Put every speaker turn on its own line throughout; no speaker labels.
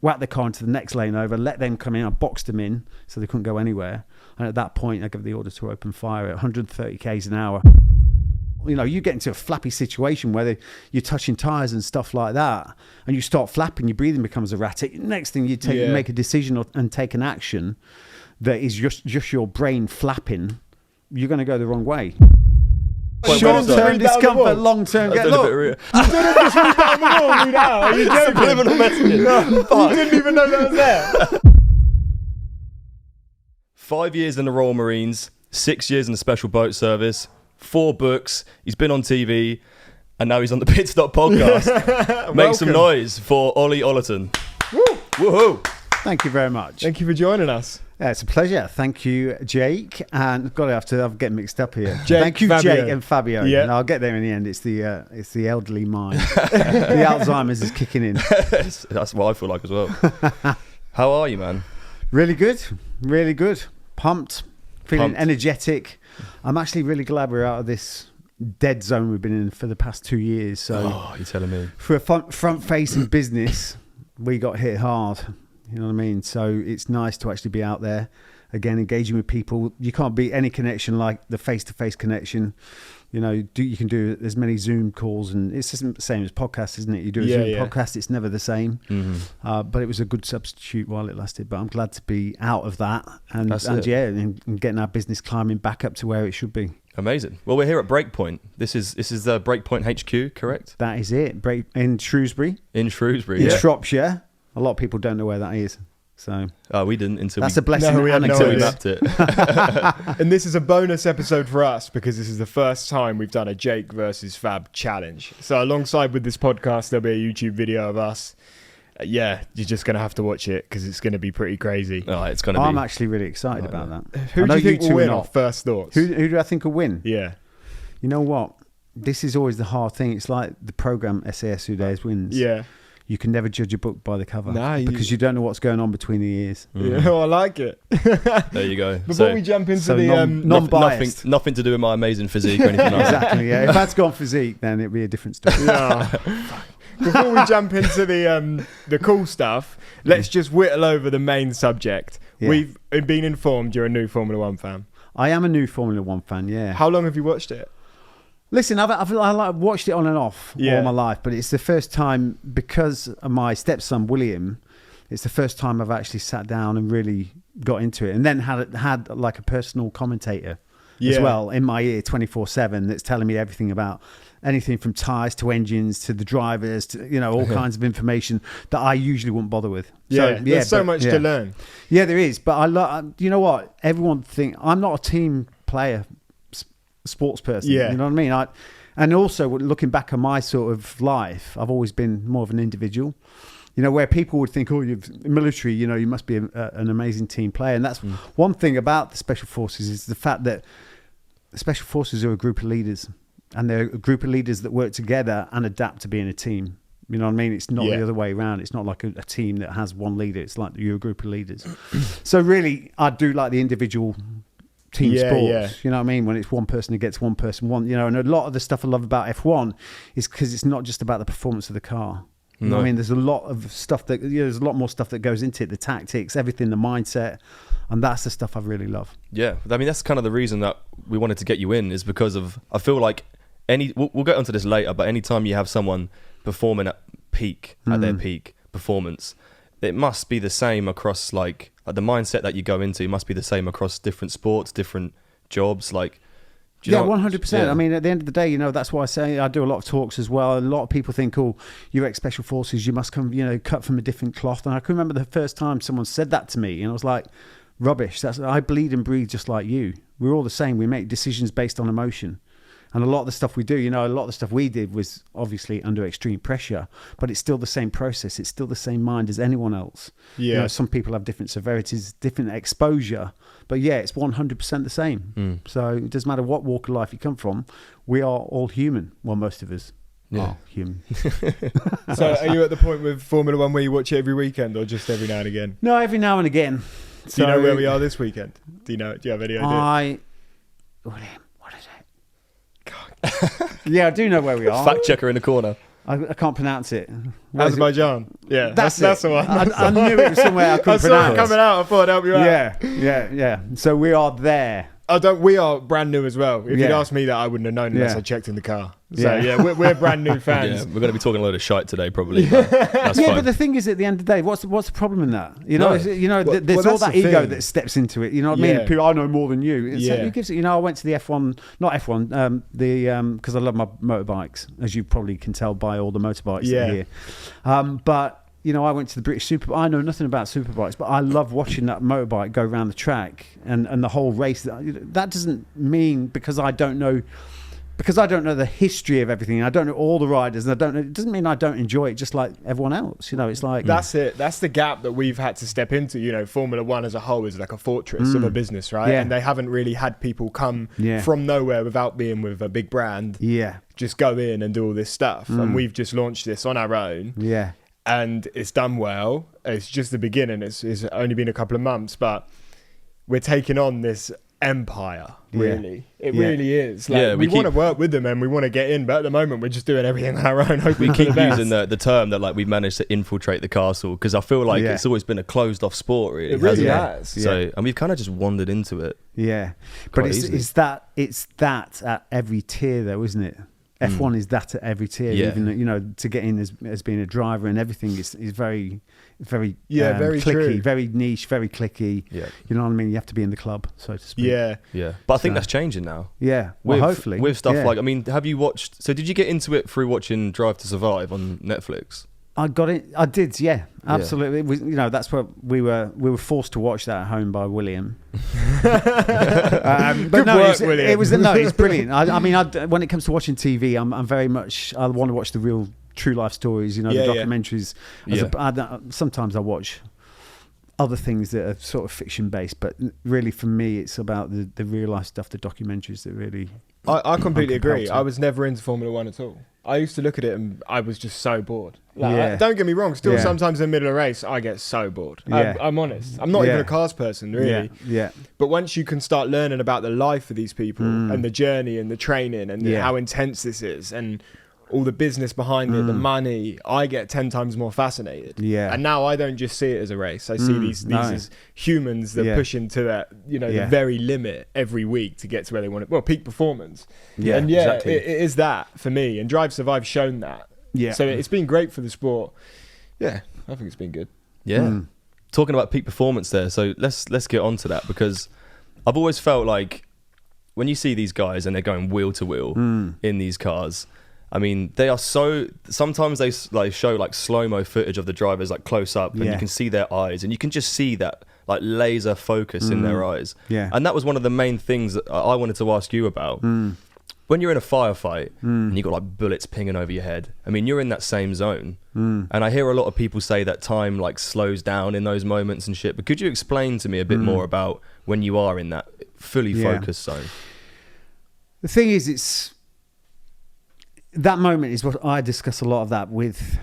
whack the car into the next lane over, let them come in. I boxed them in so they couldn't go anywhere. And at that point, I gave the order to open fire at 130 k's an hour. You know, you get into a flappy situation where you're touching tyres and stuff like that, and you start flapping, your breathing becomes erratic. Next thing you make a decision and take an action that is just your brain flapping, you're going to go the wrong way. Short-term discomfort, long-term get. Look,
you didn't just read down the wall, read out. Are you joking?
Subliminal messages.
No, you didn't even know that was there.
5 years in the Royal Marines, 6 years in the Special Boat Service, 4 books. He's been on TV, and now he's on the Pitstop podcast. Make some noise for Ollie Ollerton.
Woo!
Woohoo!
thank you very much.
Thank you for joining us.
Yeah, it's a pleasure. Thank you, Jake. And I'm getting mixed up here.
Thank you,
Fabio.
Jake
and Fabio.
Yeah.
And I'll get there in the end. It's the elderly mind. The Alzheimer's is kicking in.
That's what I feel like as well. How are you, man?
Really good. Really good. Pumped. Feeling energetic. I'm actually really glad we're out of this dead zone we've been in for the past 2 years. So
you're telling me.
for a front-facing business, we got hit hard. You know what I mean? So it's nice to actually be out there, again, engaging with people. You can't beat any connection like the face-to-face connection. You know, you can do as many Zoom calls, and it's the same as podcasts, isn't it? You do a Zoom podcast, it's never the same. Mm-hmm. But it was a good substitute while it lasted. But I'm glad to be out of that and getting our business climbing back up to where it should be.
Amazing. Well, we're here at Breakpoint. This is the Breakpoint HQ, correct?
That is it. In Shrewsbury.
In Shrewsbury,
in Shropshire. A lot of people don't know where that is. So
we didn't until
that's a blessing.
We
mapped it.
And this is a bonus episode for us because this is the first time we've done a Jake versus Fab challenge. So alongside with this podcast, there'll be a YouTube video of us. You're just going to have to watch it because it's going to be pretty crazy.
It's going to be.
I'm actually really excited about that.
Who do you think will win? First thoughts.
Who do I think will win?
Yeah.
You know what? This is always the hard thing. It's like the program SAS Who Dares Wins.
Yeah.
You can never judge a book by the cover because you don't know what's going on between the ears.
Yeah, I like it.
There you go.
Before we jump into the
non-biased,
nothing to do with my amazing physique or anything like that.
Exactly. Yeah. If that's gone physique, then it'd be a different story.
Before we jump into the cool stuff, let's just whittle over the main subject. Yeah. We've been informed you're a new Formula One fan.
I am a new Formula One fan. Yeah.
How long have you watched it?
Listen, I've watched it on and off all my life, but it's the first time because of my stepson William. It's the first time I've actually sat down and really got into it, and then had like a personal commentator as well in my ear 24/7 that's telling me everything about anything from tyres to engines to the drivers to all kinds of information that I usually wouldn't bother with.
There's so much to learn.
Yeah, there is, but you know what? Everyone I'm not a team player. Sports person, you know what I mean? And also looking back on my sort of life, I've always been more of an individual. You know, where people would think, you're military, you must be an amazing team player. And that's one thing about the Special Forces is the fact that the Special Forces are a group of leaders, and they're a group of leaders that work together and adapt to being a team. You know what I mean? It's not the other way around. It's not like a team that has one leader. It's like you're a group of leaders. So really, I do like the individual team sports, you know what I mean? When it's one person against one person, and a lot of the stuff I love about F1 is because it's not just about the performance of the car. You know what I mean? There's a lot of stuff there's a lot more stuff that goes into it, the tactics, everything, the mindset, and that's the stuff I really love. Yeah,
I mean, that's kind of the reason that we wanted to get you in is because of, I feel like we'll get onto this later, but anytime you have someone performing at their peak performance, it must be the same across like the mindset that you go into must be the same across different sports, different jobs. Like,
100%. Yeah. I mean, at the end of the day, that's why I say I do a lot of talks as well. A lot of people think, you're ex-Special Forces, you must come, cut from a different cloth. And I can remember the first time someone said that to me, and I was like, rubbish. I bleed and breathe just like you. We're all the same. We make decisions based on emotion. And a lot of the stuff we do, a lot of the stuff we did was obviously under extreme pressure, but it's still the same process. It's still the same mind as anyone else. Yeah. Some people have different severities, different exposure, but it's 100% the same. So it doesn't matter what walk of life you come from. We are all human. Well, most of us are human.
So are you at the point with Formula One where you watch it every weekend or just every now and again?
No, every now and again.
Do you know where we are this weekend? Do you have any idea?
Yeah, I do know where we are.
Fact checker in the corner.
I can't pronounce it. What is it?
Azerbaijan. Yeah,
That's
the one.
I knew it was somewhere I couldn't
I saw
pronounce.
it coming out. I thought I'd help you out.
Yeah. So we are there.
We are brand new as well. If you'd
Yeah.
asked me that, I wouldn't have known unless
Yeah.
I checked in the car. So yeah, we're brand new
Yeah,
fans.
we're going to be talking a load of shite today, probably. But that's
Yeah,
fine.
but the thing is, at the end of the day, what's the problem in that? You know,
No.
there's
well,
all
that's
that
the
ego
thing.
that steps into it. You know what I
Yeah.
mean? People, I know more than you. It's
Yeah.
who gives it? You know, I went to the F1, not F1, because I love my motorbikes, as you probably can tell by all the motorbikes that are here. But you know, I went to the British Super. I know nothing about superbikes, but I love watching that motorbike go around the track and the whole race. That doesn't mean because I don't know the history of everything. I don't know all the riders, and it doesn't mean I don't enjoy it just like everyone else. You know, it's like
That's it. That's the gap that we've had to step into. You know, Formula One as a whole is like a fortress of a business, right?
Yeah.
And they haven't really had people come from nowhere without being with a big brand.
Yeah.
Just go in and do all this stuff. And we've just launched this on our own.
Yeah.
And it's done well. It's just the beginning. It's only been a couple of months, but we're taking on this empire, really. It really is. Like,
Yeah,
we
we
want to
keep-
work with them and we want to get in, but at the moment we're just doing everything on our own, hoping
We
for the
keep
best.
using the term that like we managed to infiltrate the castle because I feel like
Yeah.
it's always been a closed off sport, really.
It really
hasn't
has.
it? So and we've kind of just wandered into it.
Yeah,
Quite
but
easily.
it's that at every tier though, isn't it? F1 is that at every tier.
Yeah.
Even you know, to get in as being a driver and everything is very very
very
clicky,
true.
very niche, very clicky.
Yeah.
You know what I mean? You have to be in the club, so to speak.
Yeah.
Yeah, but I think
So-
that's changing now.
Yeah. Well,
With,
hopefully
with stuff
yeah.
like, I mean, have you watched? So did you get into it through watching Drive to Survive on Netflix?
I got it. I did. Yeah, absolutely. It was, you know, that's what we were forced to watch that at home by William. But
Good
no,
work,
it was,
William.
It was it's brilliant. I mean, when it comes to watching TV, I'm very much. I want to watch the real, true life stories. You know,
Yeah,
the
yeah.
documentaries. Sometimes I watch other things that are sort of fiction based, but really for me, it's about the real life stuff, the documentaries that really.
I completely
I'm compelled
agree.
to.
I was never into Formula One at all. I used to look at it and I was just so bored. Like,
Yeah.
don't get me wrong, still
Yeah.
sometimes in the middle of a race, I get so bored.
Yeah.
I'm honest. I'm not even
Yeah.
a cars person, really.
Yeah.
But once you can start learning about the life of these people and the journey and the training and
Yeah.
how intense this is and all the business behind it, the money, I get 10 times more fascinated.
Yeah.
And now I don't just see it as a race. I see these
no.
as humans that
Yeah.
push into that, you know,
Yeah.
the very limit every week to get to where they want it. Well, peak performance.
Yeah,
And yeah,
exactly.
it is that for me. And Drive Survive shown that.
Yeah.
So it's been great for the sport. Yeah, I think it's been good.
Yeah. Talking about peak performance there, so let's get on to that because I've always felt like when you see these guys and they're going wheel to wheel in these cars, I mean, they are so. Sometimes they like show like slow-mo footage of the drivers like close up, and
Yeah.
you can see their eyes, and you can just see that like laser focus in their eyes.
Yeah.
And that was one of the main things that I wanted to ask you about. When you're in a firefight and you've got like bullets pinging over your head, I mean, you're in that same zone. And I hear a lot of people say that time like slows down in those moments and shit. But could you explain to me a bit more about when you are in that fully
Yeah.
focused zone?
The thing is, that moment is what I discuss a lot of that with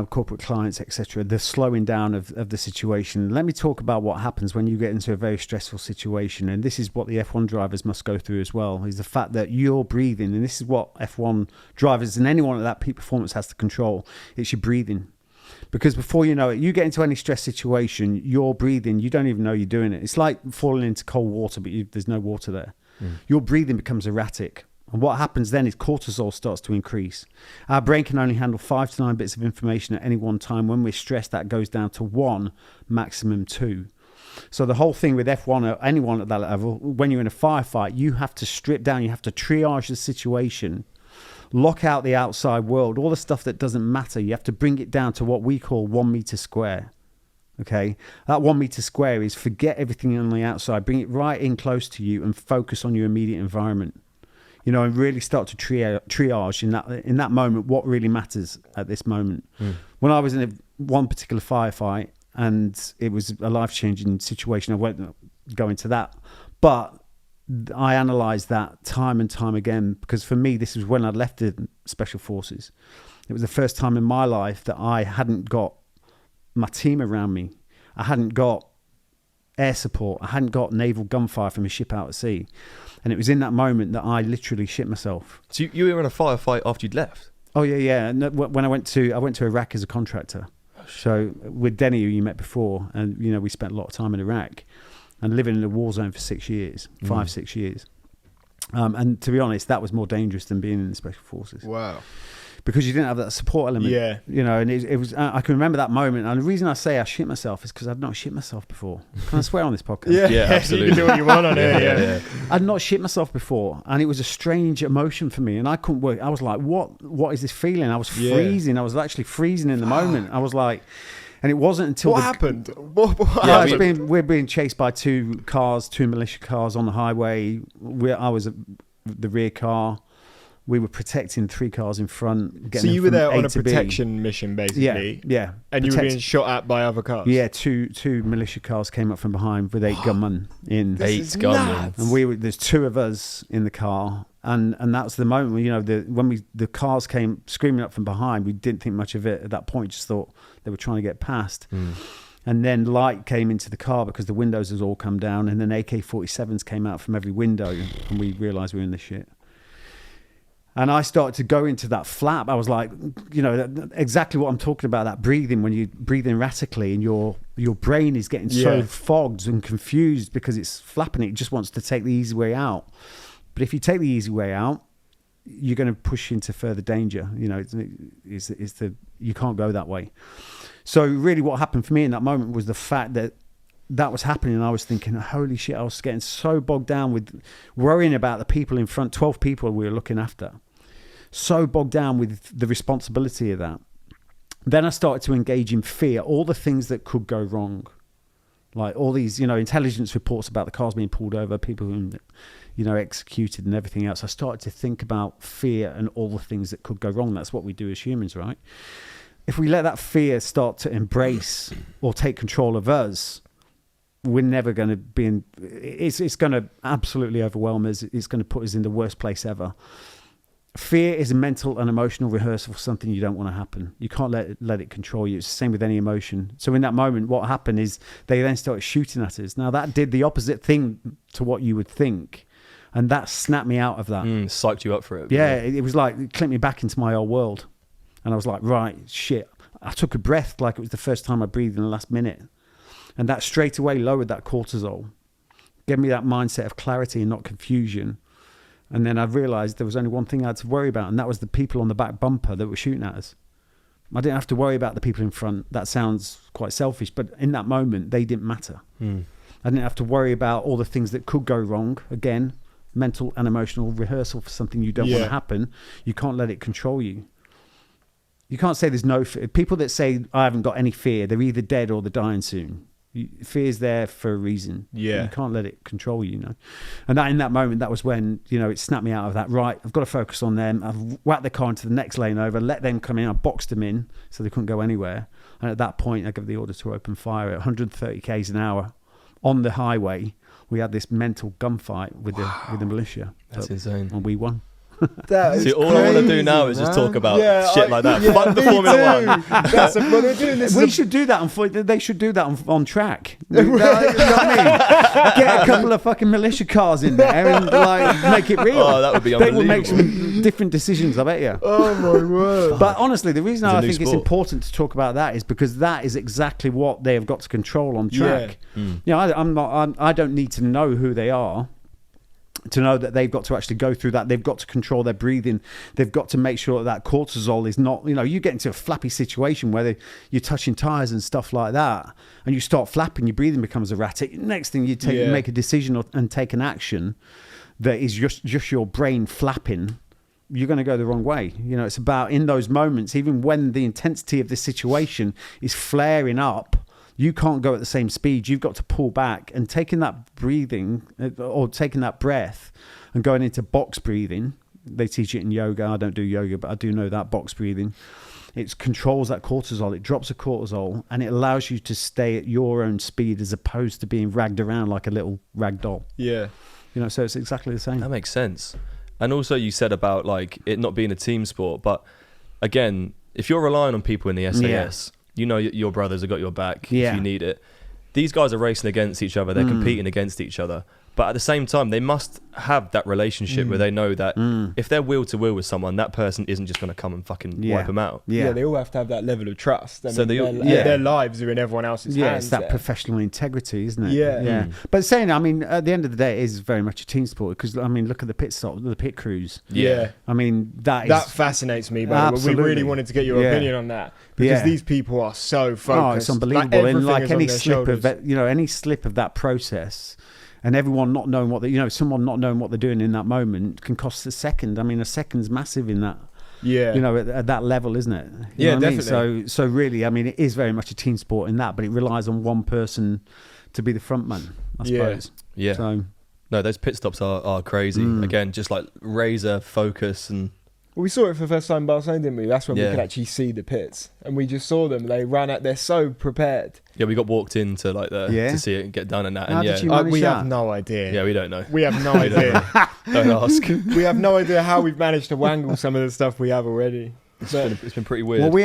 corporate clients, etc. The slowing down of the situation. Let me talk about what happens when you get into a very stressful situation. And this is what the F1 drivers must go through as well, is the fact that you're breathing. And this is what F1 drivers and anyone at that peak performance has to control. It's your breathing. Because before you know it, you get into any stress situation, you're breathing, you don't even know you're doing it. It's like falling into cold water, but there's no water there. Your breathing becomes erratic. And what happens then is cortisol starts to increase. Our brain can only handle 5 to 9 bits of information at any one time. When we're stressed, that goes down to 1, maximum 2. So the whole thing with F1 or anyone at that level, when you're in a firefight, you have to strip down, you have to triage the situation, lock out the outside world, all the stuff that doesn't matter. You have to bring it down to what we call 1 meter square. Okay, that 1 meter square is forget everything on the outside, bring it right in close to you and focus on your immediate environment. You know, and really start to triage in that moment what really matters at this moment. When I was in one particular firefight and it was a life-changing situation, I won't go into that, but I analysed that time and time again because for me, this was when I'd left the Special Forces. It was the first time in my life that I hadn't got my team around me. I hadn't got air support. I hadn't got naval gunfire from a ship out at sea. And it was in that moment that I literally shit myself.
So you were in a firefight after you'd left?
Oh yeah. And when I went to Iraq as a contractor. So with Denny, who you met before, and we spent a lot of time in Iraq, and living in a war zone for 6 years, 6 years. And to be honest, that was more dangerous than being in the special forces.
Wow.
Because you didn't have that support element.
Yeah.
And it was. I can remember that moment. And the reason I say I shit myself is because I'd not shit myself before. Can I swear on this podcast?
Yeah, absolutely. You can do what you want on here. Yeah.
I'd not shit myself before, and it was a strange emotion for me, and I couldn't work. I was like, "What is this feeling?" I was freezing. I was actually freezing in the moment. I was like, and it wasn't until
what happened? We're
being chased by two militia cars on the highway. I was at the rear car. We were protecting 3 cars in front.
So you were there on a protection mission, basically?
Yeah.
And you were being shot at by other cars?
Yeah, two militia cars came up from behind with 8 gunmen in.
8 gunmen.
And there's 2 of us in the car. And that's the moment when the cars came screaming up from behind, we didn't think much of it at that point, just thought they were trying to get past. And then light came into the car because the windows had all come down, and then AK-47s came out from every window, and we realised we were in the shit. And I started to go into that flap. I was like, exactly what I'm talking about, that breathing, when you breathe erratically and your brain is getting so fogged and confused because it's flapping. It just wants to take the easy way out. But if you take the easy way out, you're going to push into further danger. You can't go that way. So really what happened for me in that moment was the fact that was happening, and I was thinking, holy shit, I was getting so bogged down with worrying about the people in front, 12 people we were looking after. So bogged down with the responsibility of that. Then I started to engage in fear, all the things that could go wrong. Like all these, intelligence reports about the cars being pulled over, people who, executed and everything else. I started to think about fear and all the things that could go wrong. That's what we do as humans, right? If we let that fear start to embrace or take control of us, we're never going to be in. It's going to absolutely overwhelm us. It's going to put us in the worst place ever. Fear is a mental and emotional rehearsal for something you don't want to happen. You can't let it control you. It's the same with any emotion. So in that moment, what happened is they then started shooting at us. Now that did the opposite thing to what you would think, and that snapped me out of that.
Psyched you up for it.
Yeah, it was like it clicked me back into my old world, and I was like, right, shit. I took a breath like it was the first time I breathed in the last minute. And that straight away lowered that cortisol, gave me that mindset of clarity and not confusion. And then I realized there was only one thing I had to worry about, and that was the people on the back bumper that were shooting at us. I didn't have to worry about the people in front. That sounds quite selfish, but in that moment, they didn't matter. I didn't have to worry about all the things that could go wrong. Again, mental and emotional rehearsal for something you don't want to happen. You can't let it control you. You can't say there's no fear. People that say, I haven't got any fear, they're either dead or they're dying soon. Fear's there for a reason. Yeah. You can't let it control you, And that in that moment, that was when, it snapped me out of that. Right, I've got to focus on them. I've whacked the car into the next lane over, let them come in. I boxed them in so they couldn't go anywhere. And at that point, I gave the order to open fire at 130 k's an hour on the highway. We had this mental gunfight with the militia.
That's insane.
And we won.
See, all I want to do now is just talk about shit like that. Fuck the Formula 1.
We should do that they should do that on track. You know what I mean? Get a couple of fucking militia cars in there and make it real.
Oh, that would be unbelievable.
They will make some different decisions, I bet you.
Oh my word.
But honestly, the reason I think it's important to talk about that is because that is exactly what they have got to control on track. I don't need to know who they are to know that they've got to actually go through that. They've got to control their breathing. They've got to make sure that cortisol is not, you get into a flappy situation where you're touching tires and stuff like that, and you start flapping, your breathing becomes erratic. Next thing you make a decision and take an action that is just your brain flapping, you're going to go the wrong way. It's about in those moments, even when the intensity of the situation is flaring up, you can't go at the same speed. You've got to pull back, and taking that breathing or taking that breath and going into box breathing. They teach it in yoga. I don't do yoga, but I do know that box breathing. It controls that cortisol. It drops the cortisol, and it allows you to stay at your own speed as opposed to being ragged around like a little rag doll. Yeah. So it's exactly the same.
That makes sense. And also you said about it not being a team sport, but again, if you're relying on people in the SAS, your brothers have got your back if you need it. These guys are racing against each other. They're competing against each other. But at the same time, they must have that relationship where they know that if they're wheel to wheel with someone, that person isn't just going to come and fucking wipe them out.
Yeah, they all have to have that level of trust. I
So
mean,
they-
their lives are in everyone else's hands.
Yeah, it's that
there.
professional integrity, isn't it?
Yeah.
But saying, I mean, at the end of the day, it is very much a team sport because, I mean, look at the pit stop, the pit crews.
Yeah.
I mean, that
fascinates me, but we
Absolutely.
really wanted to get your opinion on that because these people are so focused.
Oh, it's unbelievable. And
everything
like
is on
any
their
slip
shoulders.
of that, any slip of that process, and everyone not knowing what they, someone not knowing what they're doing in that moment can cost a second. I mean, a second's massive in that.
Yeah.
At that level, isn't it?
Yeah,
know what I mean?
definitely.
So really, I mean, it is very much a team sport in that, but it relies on one person to be the front man, I suppose.
Yeah.
So
No, those pit stops are crazy. Again, just like razor focus and.
Well, we saw it for the first time in Barcelona, didn't we? That's when we
Yeah.
could actually see the pits, and we just saw them. They ran out. They're so prepared.
Yeah, we got walked into like to see it and get done and that.
How
And
did you
yeah,
manage
We
that?
have no idea.
yeah, we don't know.
We have no idea.
Don't ask.
We have no idea how we've managed to wangle some of the stuff we have already.
It's been pretty weird.
Well, we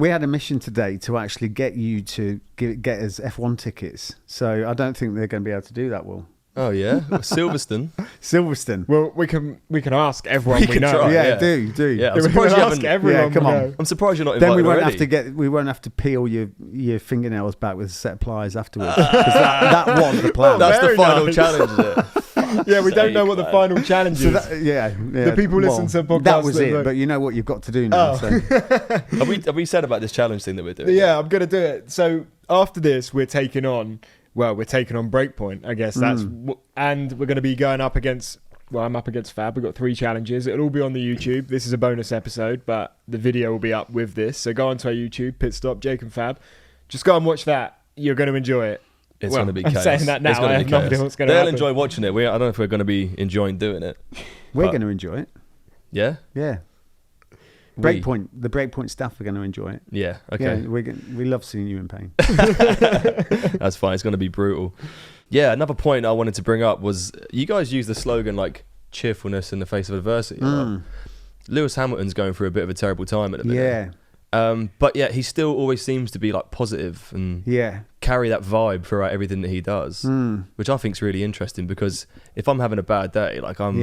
had a mission today to actually get you to get us F1 tickets. So I don't think they're going to be able to do that, Will.
Oh yeah, Silverstone.
Silverstone.
Well, we can ask everyone we
can
know.
try.
Yeah,
yeah.
do.
Yeah, I'm
We
surprised
can
you
ask
haven't.
everyone.
Yeah, come
we
on.
know.
I'm surprised you're not invited
Then we won't
already.
we won't have to peel your fingernails back with a set of pliers afterwards. 'Cause that was the plan.
That's the
Very
final
nice.
challenge, is it?
Yeah, we don't know
sake,
what the
man.
final challenge
So
is.
the
people listen to podcasts
That was
that
it,
look-
but you know what you've got to do now.
Oh.
So.
Have we said about this challenge thing that we're doing?
Yeah, I'm gonna do it. So after this, we're taking on Breakpoint, I guess. And we're going to be going up against. Well, I'm up against Fab. We've got 3 challenges. It'll all be on the YouTube. This is a bonus episode, but the video will be up with this. So go onto our YouTube, Pitstop, Jake and Fab. Just go and watch that. You're going to enjoy it.
It's going to be
I'm
chaos.
saying that now.
It's gonna
I
be
have no
chaos.
idea what's going to
They'll
happen.
enjoy watching it. I don't know if we're going to be enjoying doing it.
We're
But-
going to enjoy it.
Yeah?
Yeah.
We-
The Breakpoint staff are going to enjoy it.
Yeah, okay.
Yeah, we love seeing you in pain.
That's fine. It's going to be brutal. Yeah, another point I wanted to bring up was you guys use the slogan like cheerfulness in the face of adversity. Lewis Hamilton's going through a bit of a terrible time at the minute.
Yeah.
But yeah, he still always seems to be like positive and
Yeah.
carry that vibe throughout everything that he does, which I think is really interesting because if I'm having a bad day, like I'm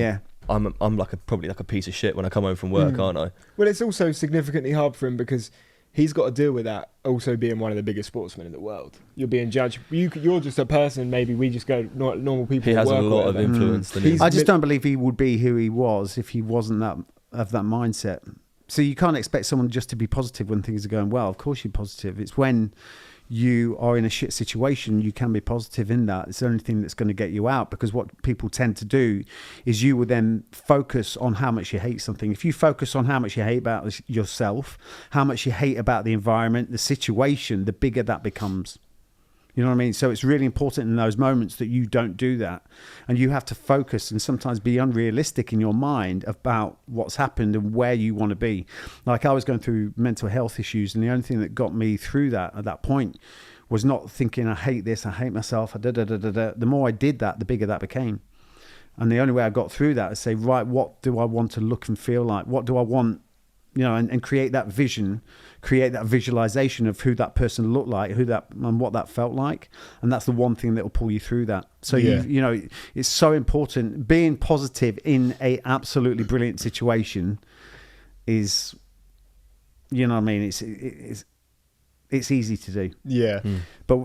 like probably like a piece of shit when I come home from work, aren't I?
Well, it's also significantly hard for him because he's got to deal with that also being one of the biggest sportsmen in the world. You're being judged. You're just a person. Maybe we just go normal people.
He has a
work or
lot of
whatever.
influence. than
He's-
I just don't believe he would be who he was if he wasn't that mindset. So you can't expect someone just to be positive when things are going well. Of course you're positive. It's when you are in a shit situation, you can be positive in that. It's the only thing that's going to get you out, because what people tend to do is you will then focus on how much you hate something. If you focus on how much you hate about yourself, how much you hate about the environment, the situation, the bigger that becomes. You know what I mean? So it's really important in those moments that you don't do that. And you have to focus and sometimes be unrealistic in your mind about what's happened and where you want to be. Like I was going through mental health issues, and the only thing that got me through that at that point was not thinking, I hate this, I hate myself, The more I did that, the bigger that became. And the only way I got through that is say, right, what do I want to look and feel like? What do I want? You know, and create that vision, create that visualization of who that person looked like, and what that felt like. And that's the one thing that will pull you through that. So, you know, it's so important. Being positive in a absolutely brilliant situation is, you know what I mean? It's easy to do.
Yeah.
But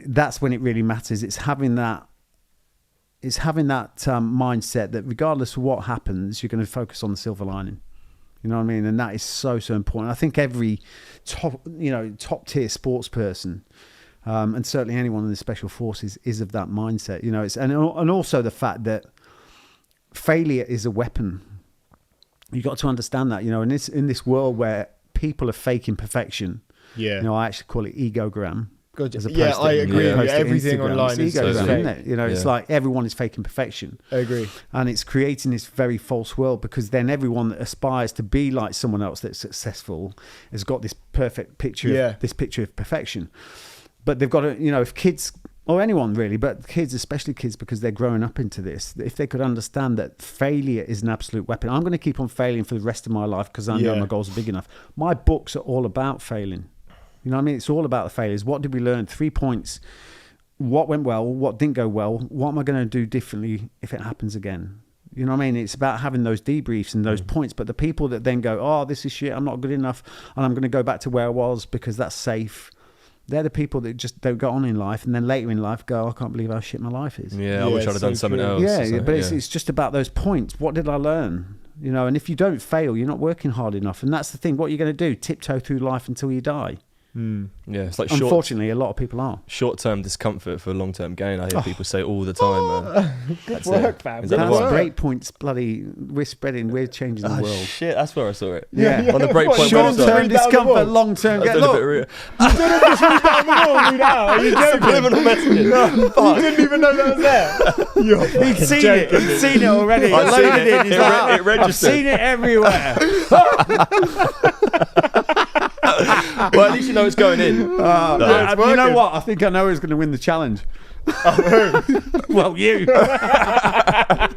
that's when it really matters. It's having that mindset that regardless of what happens, you're going to focus on the silver lining. You know what I mean? And that is so important. I think every top tier sports person, and certainly anyone in the special forces is of that mindset. You know, and also the fact that failure is a weapon. You got to understand that. You know, in this world where people are faking perfection.
Yeah.
You know, I actually call it egogram.
Yeah, I agree.
Yeah.
Everything
Instagram.
online
It's
is so
egogram,
fake.
isn't it? You know, it's like everyone is faking perfection.
I agree.
And it's creating this very false world, because then everyone that aspires to be like someone else that's successful has got this perfect picture, this picture of perfection. But they've got to, you know, if kids, or anyone really, but kids, especially kids, because they're growing up into this, if they could understand that failure is an absolute weapon. I'm going to keep on failing for the rest of my life because I know my goals are big enough. My books are all about failing. You know what I mean? It's all about the failures. What did we learn? 3 points what went well, what didn't go well, what am I going to do differently if it happens again? You know what I mean? It's about having those debriefs and those points. But the people that then go, oh, this is shit, I'm not good enough, and I'm going to go back to where I was because that's safe. They're the people that just don't go on in life, and then later in life go, I can't believe how shit my life is.
I wish I'd have done something else.
But it's just about those points. What did I learn? You know, and if you don't fail, you're not working hard enough. And that's the thing. What are you going to do? Tiptoe through life until you die.
Yeah, it's like
unfortunately a lot of people are
short-term discomfort for long-term gain. I hear people say all the time, man.
Good work, fam.
That's Breakpoint's bloody. We're changing the world.
Shit, that's where I saw it.
Yeah.
On the Breakpoint
short-term discomfort, long-term gain. Look,
you didn't just read down the wall, read out. Are you joking?
Subliminal messages.
You didn't even know that was there.
He'd seen it. He'd seen it already.
I've seen it.
It
registered.
I've seen it everywhere.
Well, at least you know it's going in.
You know what? I think I know who's going to win the challenge. Well, you. Go
on,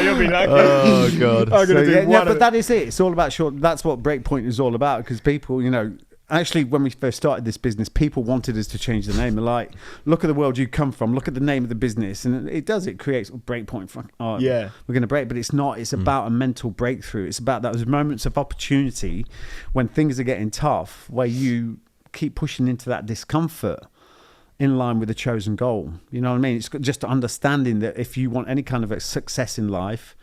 you'll be lucky.
Oh God.
But that is it. It's all about short. That's what Breakpoint is all about. Because people, you know, actually, when we first started this business, people wanted us to change the name. They're like, look at the world you come from. Look at the name of the business, and it does. It creates Breakpoint. We're going to break, but it's not. It's about a mental breakthrough. It's about those moments of opportunity when things are getting tough, where you keep pushing into that discomfort in line with the chosen goal. You know what I mean? It's just understanding that if you want any kind of a success in life,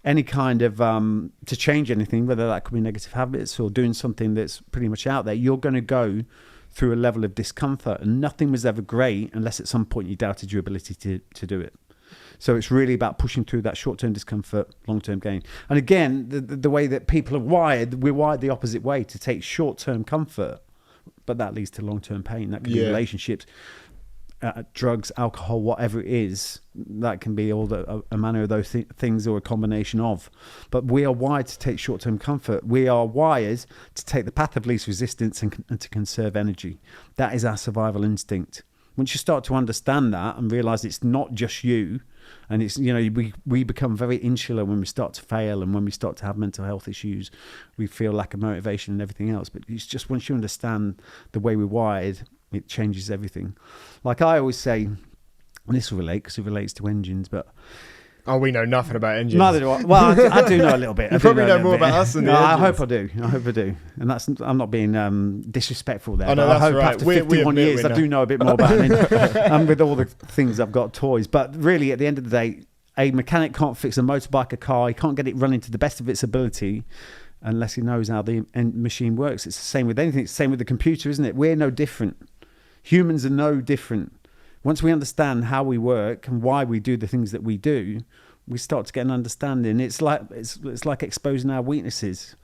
any kind of to change anything, whether that could be negative habits or doing something that's pretty much out there, you're going to go through a level of discomfort, and nothing was ever great unless at some point you doubted your ability to do it. So it's really about pushing through that short-term discomfort, long-term gain. And again, the way that people are wired, we're wired the opposite way, to take short-term comfort, but that leads to long-term pain. That can be relationships, drugs, alcohol, whatever it is. That can be all a manner of those things, or a combination of. But we are wired to take short-term comfort. We are wired to take the path of least resistance and to conserve energy. That is our survival instinct. Once you start to understand that and realize it's not just you, and it's, you know, we become very insular when we start to fail, and when we start to have mental health issues, we feel lack of motivation and everything else. But it's just once you understand the way we're wired, it changes everything. Like I always say, and this will relate because it relates to engines, but
we know nothing about engines.
Neither do I. Well, I do know a little bit.
You probably know more about us than the engines.
I hope I do. And I'm not being disrespectful there.
Oh, no,
I hope
right.
after 51 years, I do know a bit more about it. And with all the things I've got, toys. But really, at the end of the day, a mechanic can't fix a motorbike, a car. He can't get it running to the best of its ability unless he knows how the machine works. It's the same with anything. It's the same with the computer, isn't it? We're no different. Humans are no different. Once we understand how we work and why we do the things that we do, we start to get an understanding. It's like exposing our weaknesses.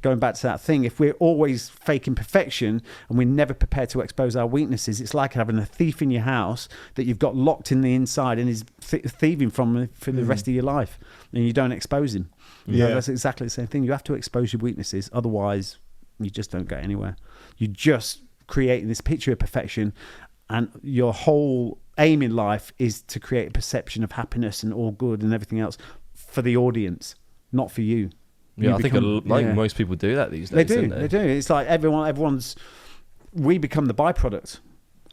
Going back to that thing, if we're always faking perfection and we're never prepared to expose our weaknesses, it's like having a thief in your house that you've got locked in the inside and is thieving from for the rest of your life, and you don't expose him. You know, that's exactly the same thing. You have to expose your weaknesses, otherwise you just don't get anywhere. You just creating this picture of perfection, and your whole aim in life is to create a perception of happiness and all good and everything else for the audience, not for you.
I think most people do that these days.
They do. It's like we become the byproduct.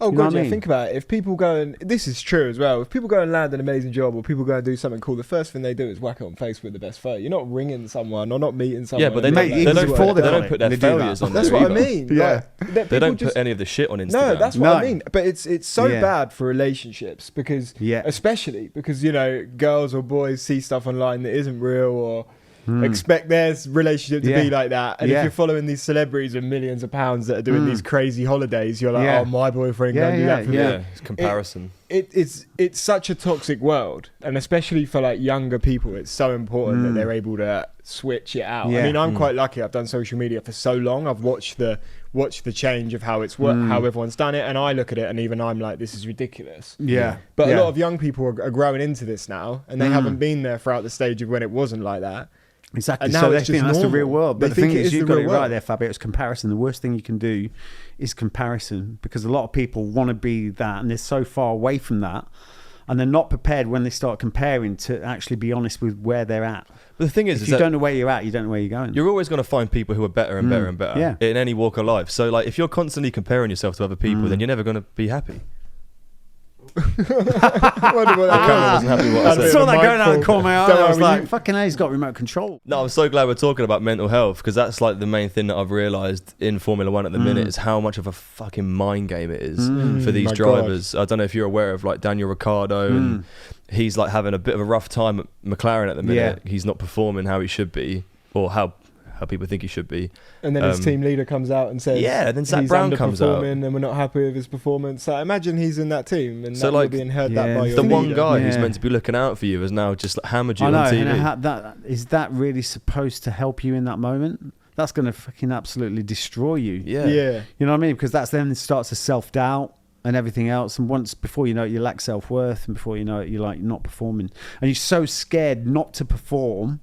Oh, God, think about it. If people go and, this is true as well, if people go and land an amazing job, or people go and do something cool, the first thing they do is whack it on Facebook the best photo. You're not ringing someone or not meeting someone.
Yeah, but they don't put their failures on there.
That's what I mean.
Yeah. They don't put any of the shit on Instagram.
No, that's what I mean. But it's so bad for relationships because, especially because, you know, girls or boys see stuff online that isn't real, or expect their relationship to be like that. And if you're following these celebrities with millions of pounds that are doing these crazy holidays, you're like, oh, my boyfriend can't do that for me.
It's comparison.
It's such a toxic world, and especially for like younger people, it's so important that they're able to switch it out. I mean, I'm quite lucky. I've done social media for so long. I've watched the change of how it's worked, how everyone's done it, and I look at it and even I'm like, this is ridiculous. But a lot of young people are growing into this now, and they haven't been there throughout the stage of when it wasn't like that.
Exactly.
And now
so they think that's the real world. But the thing is, you've got it right there, Fabio. It's comparison. The worst thing you can do is comparison, because a lot of people want to be that, and they're so far away from that, and they're not prepared when they start comparing to actually be honest with where they're at.
But the thing is,
if you don't know where you're at, you don't know where you're going.
You're always going to find people who are better and better and better in any walk of life. So, like, if you're constantly comparing yourself to other people, then you're never going to be happy.
wonder what
The camera wasn't happy with what I
I
said.
saw that
Mic
going out
fall.
the corner of my eye.
Don't
I was
worry,
like,
you-
fucking hell, he's got remote control.
No, I'm so glad we're talking about mental health, because that's like the main thing that I've realised in Formula One at the minute is how much of a fucking mind game it is for these
my
drivers. I don't know if you're aware of like Daniel Ricciardo, and he's like having a bit of a rough time at McLaren at the minute. He's not performing how he should be, or how people think he should be.
And then his team leader comes out and says,
Yeah, then Zach
he's
Brown comes out.
underperforming and we're not happy with his performance. So imagine he's in that team and
So,
that you're
like,
being heard
yeah,
that by your
The one
leader.
guy who's
Yeah.
meant to be looking out for you has now just like, hammered you
I know,
on TV.
and is that really supposed to help you in that moment? That's going to fucking absolutely destroy you.
Yeah.
Yeah.
You know what I mean? Because that's then it starts to self-doubt and everything else. And once, before you know it, you lack self-worth. And before you know it, you're like not performing. And you're so scared not to perform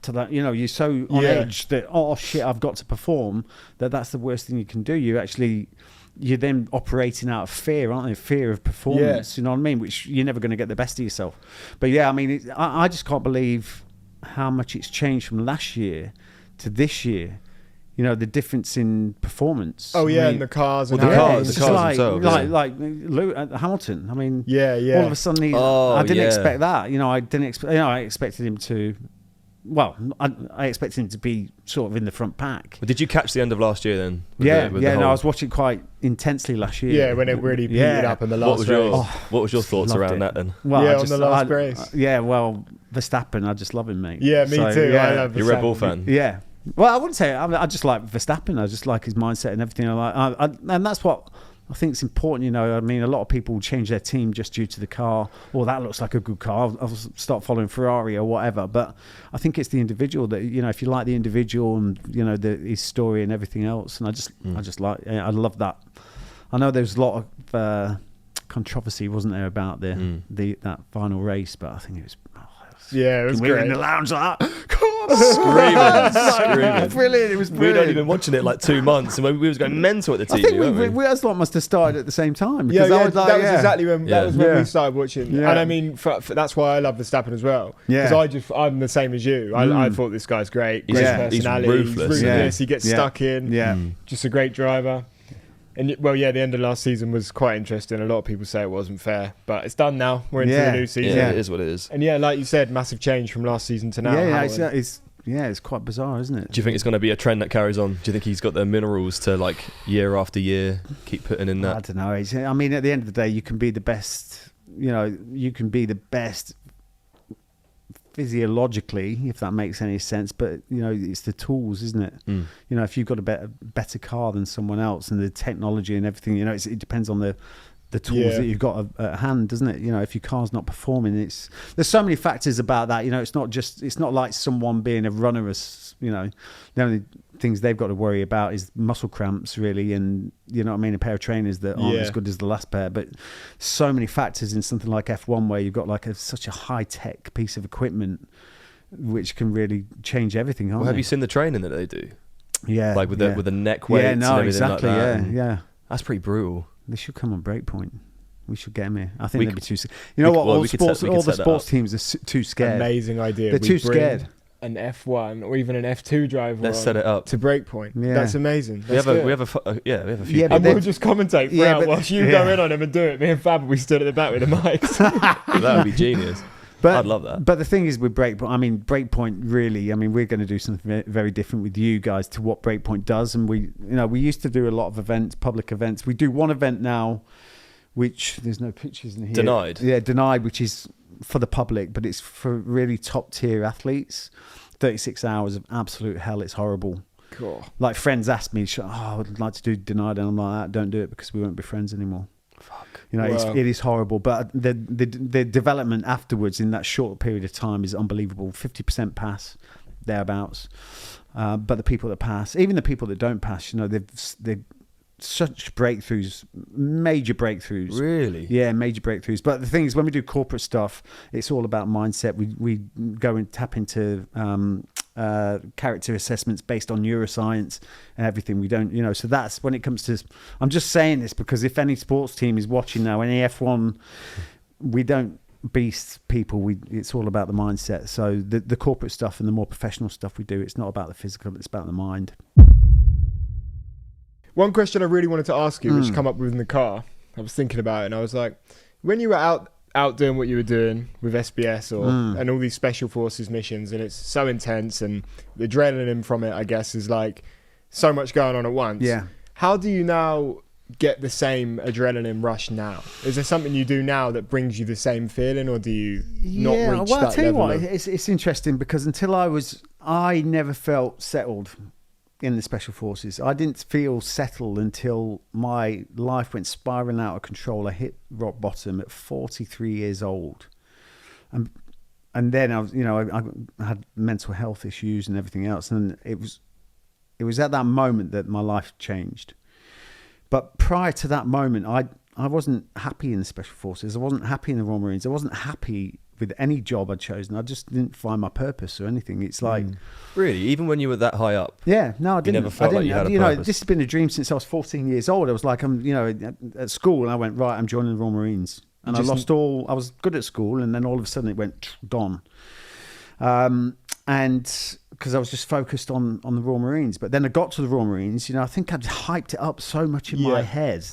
to that, you know, you're so on edge that, oh shit, I've got to perform, that's the worst thing you can do. You're then operating out of fear, aren't you? Fear of performance, you know what I mean? Which you're never going to get the best of yourself. But yeah, I mean, I just can't believe how much it's changed from last year to this year. You know, the difference in performance.
Oh yeah,
I mean,
and the cars and
Well, the
how
cars-
it's
the
just
cars themselves,
like Hamilton. I mean,
yeah.
all of a sudden, I didn't expect that. You know, I didn't expect. You know, I expected him to. Well, I expected him to be sort of in the front pack.
But did you catch the end of last year then?
Yeah.
No,
I was watching quite intensely last year.
Yeah, when it really heated up in the last race.
What was your thoughts
loved
around
it.
that then?
Well,
Yeah,
I
on
just,
the last race.
Yeah, well, Verstappen, I just love him, mate.
Yeah, me
So,
too.
Yeah,
I love
You're a Red Bull
Verstappen.
fan.
Yeah. Well, I wouldn't say I just like Verstappen. I just like his mindset and everything. And that's what I think is important. You know, I mean, a lot of people change their team just due to the car. Or that looks like a good car. I'll start following Ferrari or whatever. But I think it's the individual that, you know, if you like the individual and, you know, his story and everything else. And I just like, I love that. I know there's a lot of controversy, wasn't there, about that final race, but I think it was.
Yeah, it was
We were
great.
in the lounge like that.
Screaming.
Brilliant. It was
We'd
brilliant.
only been watching it like 2 months, and we was going mental at the TV.
I think
weren't
we us lot must have started at the same time.
Yeah,
Because I was like,
that was exactly when
Yeah.
we started watching.
Yeah.
And I mean, that's why I love Verstappen as well.
Yeah.
Because I'm the same as you. I thought this guy's great. Great
He's
personality.
ruthless.
Yeah.
He gets
Yeah.
stuck in.
Yeah.
Just a great driver. And well, yeah, the end of last season was quite interesting. A lot of people say it wasn't fair, but it's done now. We're into the new
Yeah,
season.
it is what it is.
And yeah, like you said, massive change from last season to now.
Yeah,
Hamilton.
it's quite bizarre, isn't it?
Do you think it's going to be a trend that carries on? Do you think he's got the minerals to, like, year after year, keep putting in
I
that?
don't know. I mean, at the end of the day, you can be the best. You know, you can be the best physiologically, if that makes any sense. But you know, it's the tools, isn't it? You know, if you've got a better car than someone else, and the technology and everything, you know, it depends on the tools that you've got at hand, doesn't it? You know, if your car's not performing, there's so many factors about that. You know, it's not like someone being a runner. You know, the only things they've got to worry about is muscle cramps, really, and you know what I mean, a pair of trainers that aren't as good as the last pair. But so many factors in something like F1 where you've got like such a high tech piece of equipment which can really change everything.
Well, have you seen the training that they do?
Yeah,
Like with the neck weights and everything
exactly.
like that.
Yeah.
That's pretty brutal.
They should come on Breakpoint. We should get them here. I think
We
they'd be
could-
too. You know what?
well,
All
we could set
the
that
sports
up.
teams are too scared.
Amazing idea.
They're
We
too
bring
scared.
An F1 or even an F2 driver.
Let's
on
set it up.
to Breakpoint.
Yeah.
That's amazing.
We have
Let's
a
do it.
few.
Yeah,
people.
but
And
then-
we'll just commentate
Yeah,
throughout
but-
whilst you go in on him and do it. Me and Fab will be stood at the back with the mics.
That would be genius. I'd love that.
But the thing is with Breakpoint, I mean, Breakpoint really, I mean, we're going to do something very different with you guys to what Breakpoint does. And we used to do a lot of events, public events. We do one event now, which there's no pictures in here.
Denied.
Yeah, Denied, which is for the public, but it's for really top tier athletes. 36 hours of absolute hell. It's horrible.
Cool.
Like friends ask me, I would like to do Denied. And I'm like, don't do it because we won't be friends anymore.
Fuck.
You know,
Wow.
it is horrible, but the development afterwards in that short period of time is unbelievable. 50% pass, thereabouts. But the people that pass, even the people that don't pass, you know, they've such breakthroughs, major breakthroughs.
Really?
Yeah, major breakthroughs. But the thing is, when we do corporate stuff, it's all about mindset. We go and tap into character assessments based on neuroscience and everything. We don't, you know, so that's when it comes to, I'm just saying this because if any sports team is watching now, any F1, we don't beast people. It's all about the mindset. So the corporate stuff and the more professional stuff we do, it's not about the physical, it's about the mind.
One question I really wanted to ask you, which come up within the car, I was thinking about it, and I was like, When you were out doing what you were doing with SBS and all these special forces missions, and it's so intense, and the adrenaline from it, I guess, is like so much going on at once.
Yeah.
How do you now get the same adrenaline rush now? Is there something you do now that brings you the same feeling, or do you not reach
well,
that
I'll tell you
level
what,
of...
it's interesting because until I never felt settled in the Special Forces. I didn't feel settled until my life went spiraling out of control. I hit rock bottom at 43 years old. And then I was, I had mental health issues and everything else. And it was at that moment that my life changed. But prior to that moment, I wasn't happy in the Special Forces. I wasn't happy in the Royal Marines. I wasn't happy with any job I'd chosen. I just didn't find my purpose or anything. It's like...
Really? Even when you were that high up?
Yeah, no, I didn't.
You never felt like you had a purpose?
This has been a dream since I was 14 years old. I was like, at school, and I went, right, I'm joining the Royal Marines. And I was good at school, and then all of a sudden it went gone. And because I was just focused on the Royal Marines. But then I got to the Royal Marines, I think I'd hyped it up so much in my head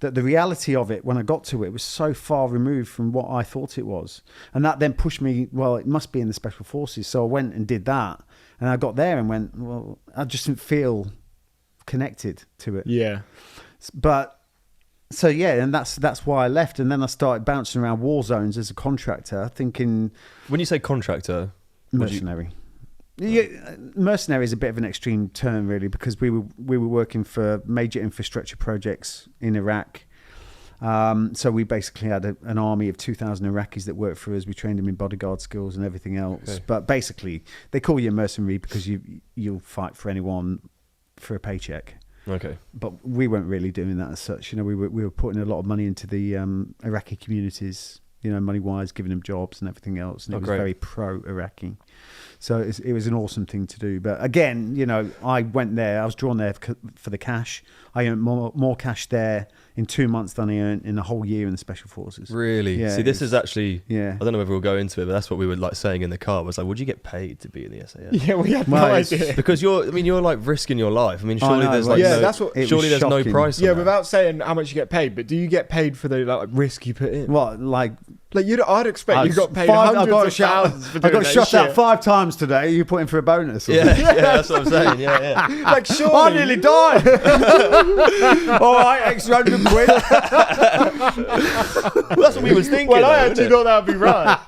that the reality of it, when I got to it, was so far removed from what I thought it was. And that then pushed me, well, it must be in the Special Forces. So I went and did that. And I got there and went, well, I just didn't feel connected to it.
Yeah.
But, so yeah, and that's why I left. And then I started bouncing around war zones as a contractor, thinking...
When you say contractor...
Mercenary. Yeah, mercenary is a bit of an extreme term, really, because we were working for major infrastructure projects in Iraq. So we basically had an army of 2,000 Iraqis that worked for us. We trained them in bodyguard skills and everything else. Okay. But basically, they call you a mercenary because you'll fight for anyone for a paycheck.
Okay.
But we weren't really doing that as such. We were putting a lot of money into the Iraqi communities. Money-wise, giving them jobs and everything else. And it was very pro-Iraqi. So it was an awesome thing to do. But again, I went there. I was drawn there for the cash. I earned more cash there in 2 months than I earned in a whole year in the Special Forces.
Really?
Yeah,
See, this is actually...
Yeah.
I don't know if we'll go into it, but that's what we were like saying in the car. Was like, would you get paid to be in the SAS?
Yeah, we had no idea.
Because you're like risking your life. I mean, surely there's like surely there's no price.
Yeah, without saying how much you get paid, but do you get paid for the risk you put in?
What, like
I'd expect you got paid hundreds of thousands for doing
I got shot out 5 times today. You put in for a bonus.
Yeah, that's what I'm saying. Yeah.
Like, surely.
I nearly died. All right, extra £100.
Well, that's what we was thinking.
Well, I actually thought that would be right.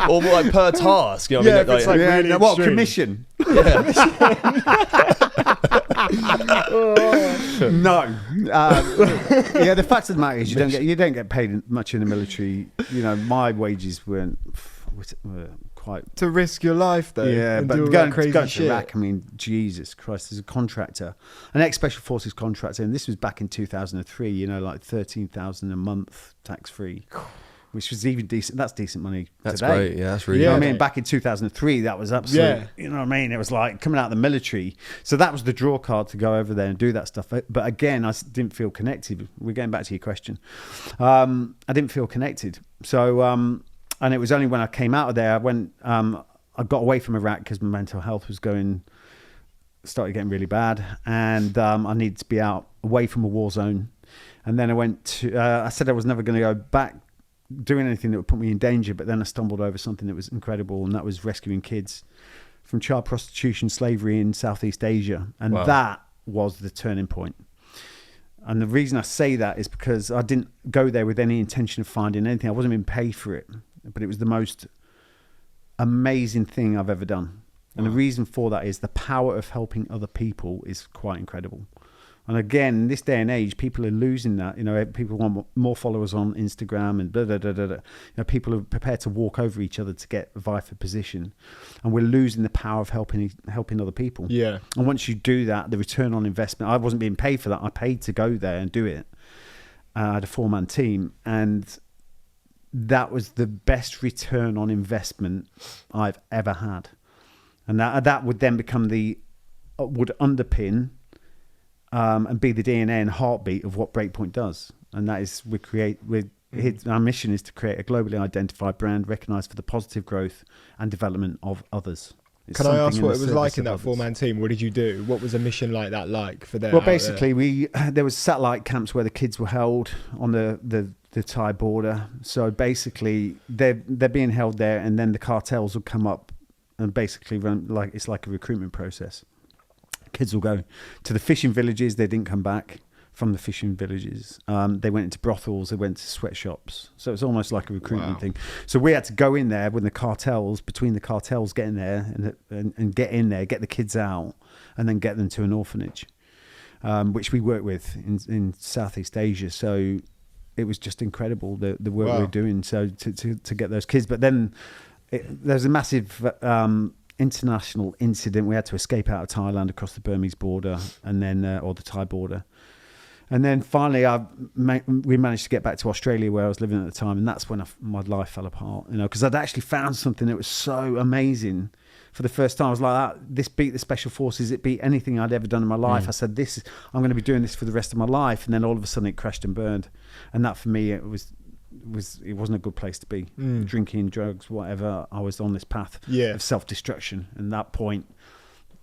Or more like per task. You know what I mean?
It's like really
what, commission?
Yeah.
No. The fact of the matter is you don't get paid much in the military. My wages were quite...
To risk your life, though.
Yeah,
and
but
do all
going
that crazy
to
shit.
Iraq, I mean, Jesus Christ, as a contractor, an ex-Special Forces contractor, and this was back in 2003, like 13,000 a month tax-free, which was even decent. That's decent money
That's
today.
great. Yeah, that's really
You know
good.
what I mean? Back in 2003, that was absolute, you know what I mean? It was like coming out of the military. So that was the draw card to go over there and do that stuff. But again, I didn't feel connected. We're getting back to your question. I didn't feel connected. So, and it was only when I came out of there, I got away from Iraq because my mental health started getting really bad. And I needed to be out away from a war zone. And then I said I was never going to go back doing anything that would put me in danger, but then I stumbled over something that was incredible, and that was rescuing kids from child prostitution, slavery in Southeast Asia. And that was the turning point. And the reason I say that is because I didn't go there with any intention of finding anything. I wasn't being paid for it, but it was the most amazing thing I've ever done. And the reason for that is the power of helping other people is quite incredible. And again, in this day and age, people are losing that. People want more followers on Instagram and blah, blah, blah, blah, blah. People are prepared to walk over each other to get vie for position. And we're losing the power of helping other people.
Yeah.
And once you do that, the return on investment, I wasn't being paid for that. I paid to go there and do it. I had a 4-man team. And that was the best return on investment I've ever had. And that would then become would underpin and be the DNA and heartbeat of what Breakpoint does. And that is our mission is to create a globally identified brand recognized for the positive growth and development of others.
Can I ask what it was like in that 4-man team? What did you do? What was a mission like that like for them?
Well, basically, there was satellite camps where the kids were held on the the Thai border. So basically, they're being held there, and then the cartels will come up and basically run it's like a recruitment process. Kids will go to the fishing villages. They didn't come back from the fishing villages. They went into brothels. They went to sweatshops. So it's almost like a recruitment thing. So we had to go in there when between the cartels, get in there and get in there, get the kids out, and then get them to an orphanage, which we work with in Southeast Asia. So it was just incredible the work we were doing. So to get those kids, but then there's a massive international incident. We had to escape out of Thailand across the Burmese border, and then or the Thai border. And then finally, we managed to get back to Australia, where I was living at the time, and that's when my life fell apart. Because I'd actually found something that was so amazing. For the first time, I was like, this beat the Special Forces. It beat anything I'd ever done in my life. I said, I'm going to be doing this for the rest of my life. And then all of a sudden, it crashed and burned. And that for me, it wasn't a good place to be. Drinking, drugs, whatever. I was on this path of self-destruction. And that point,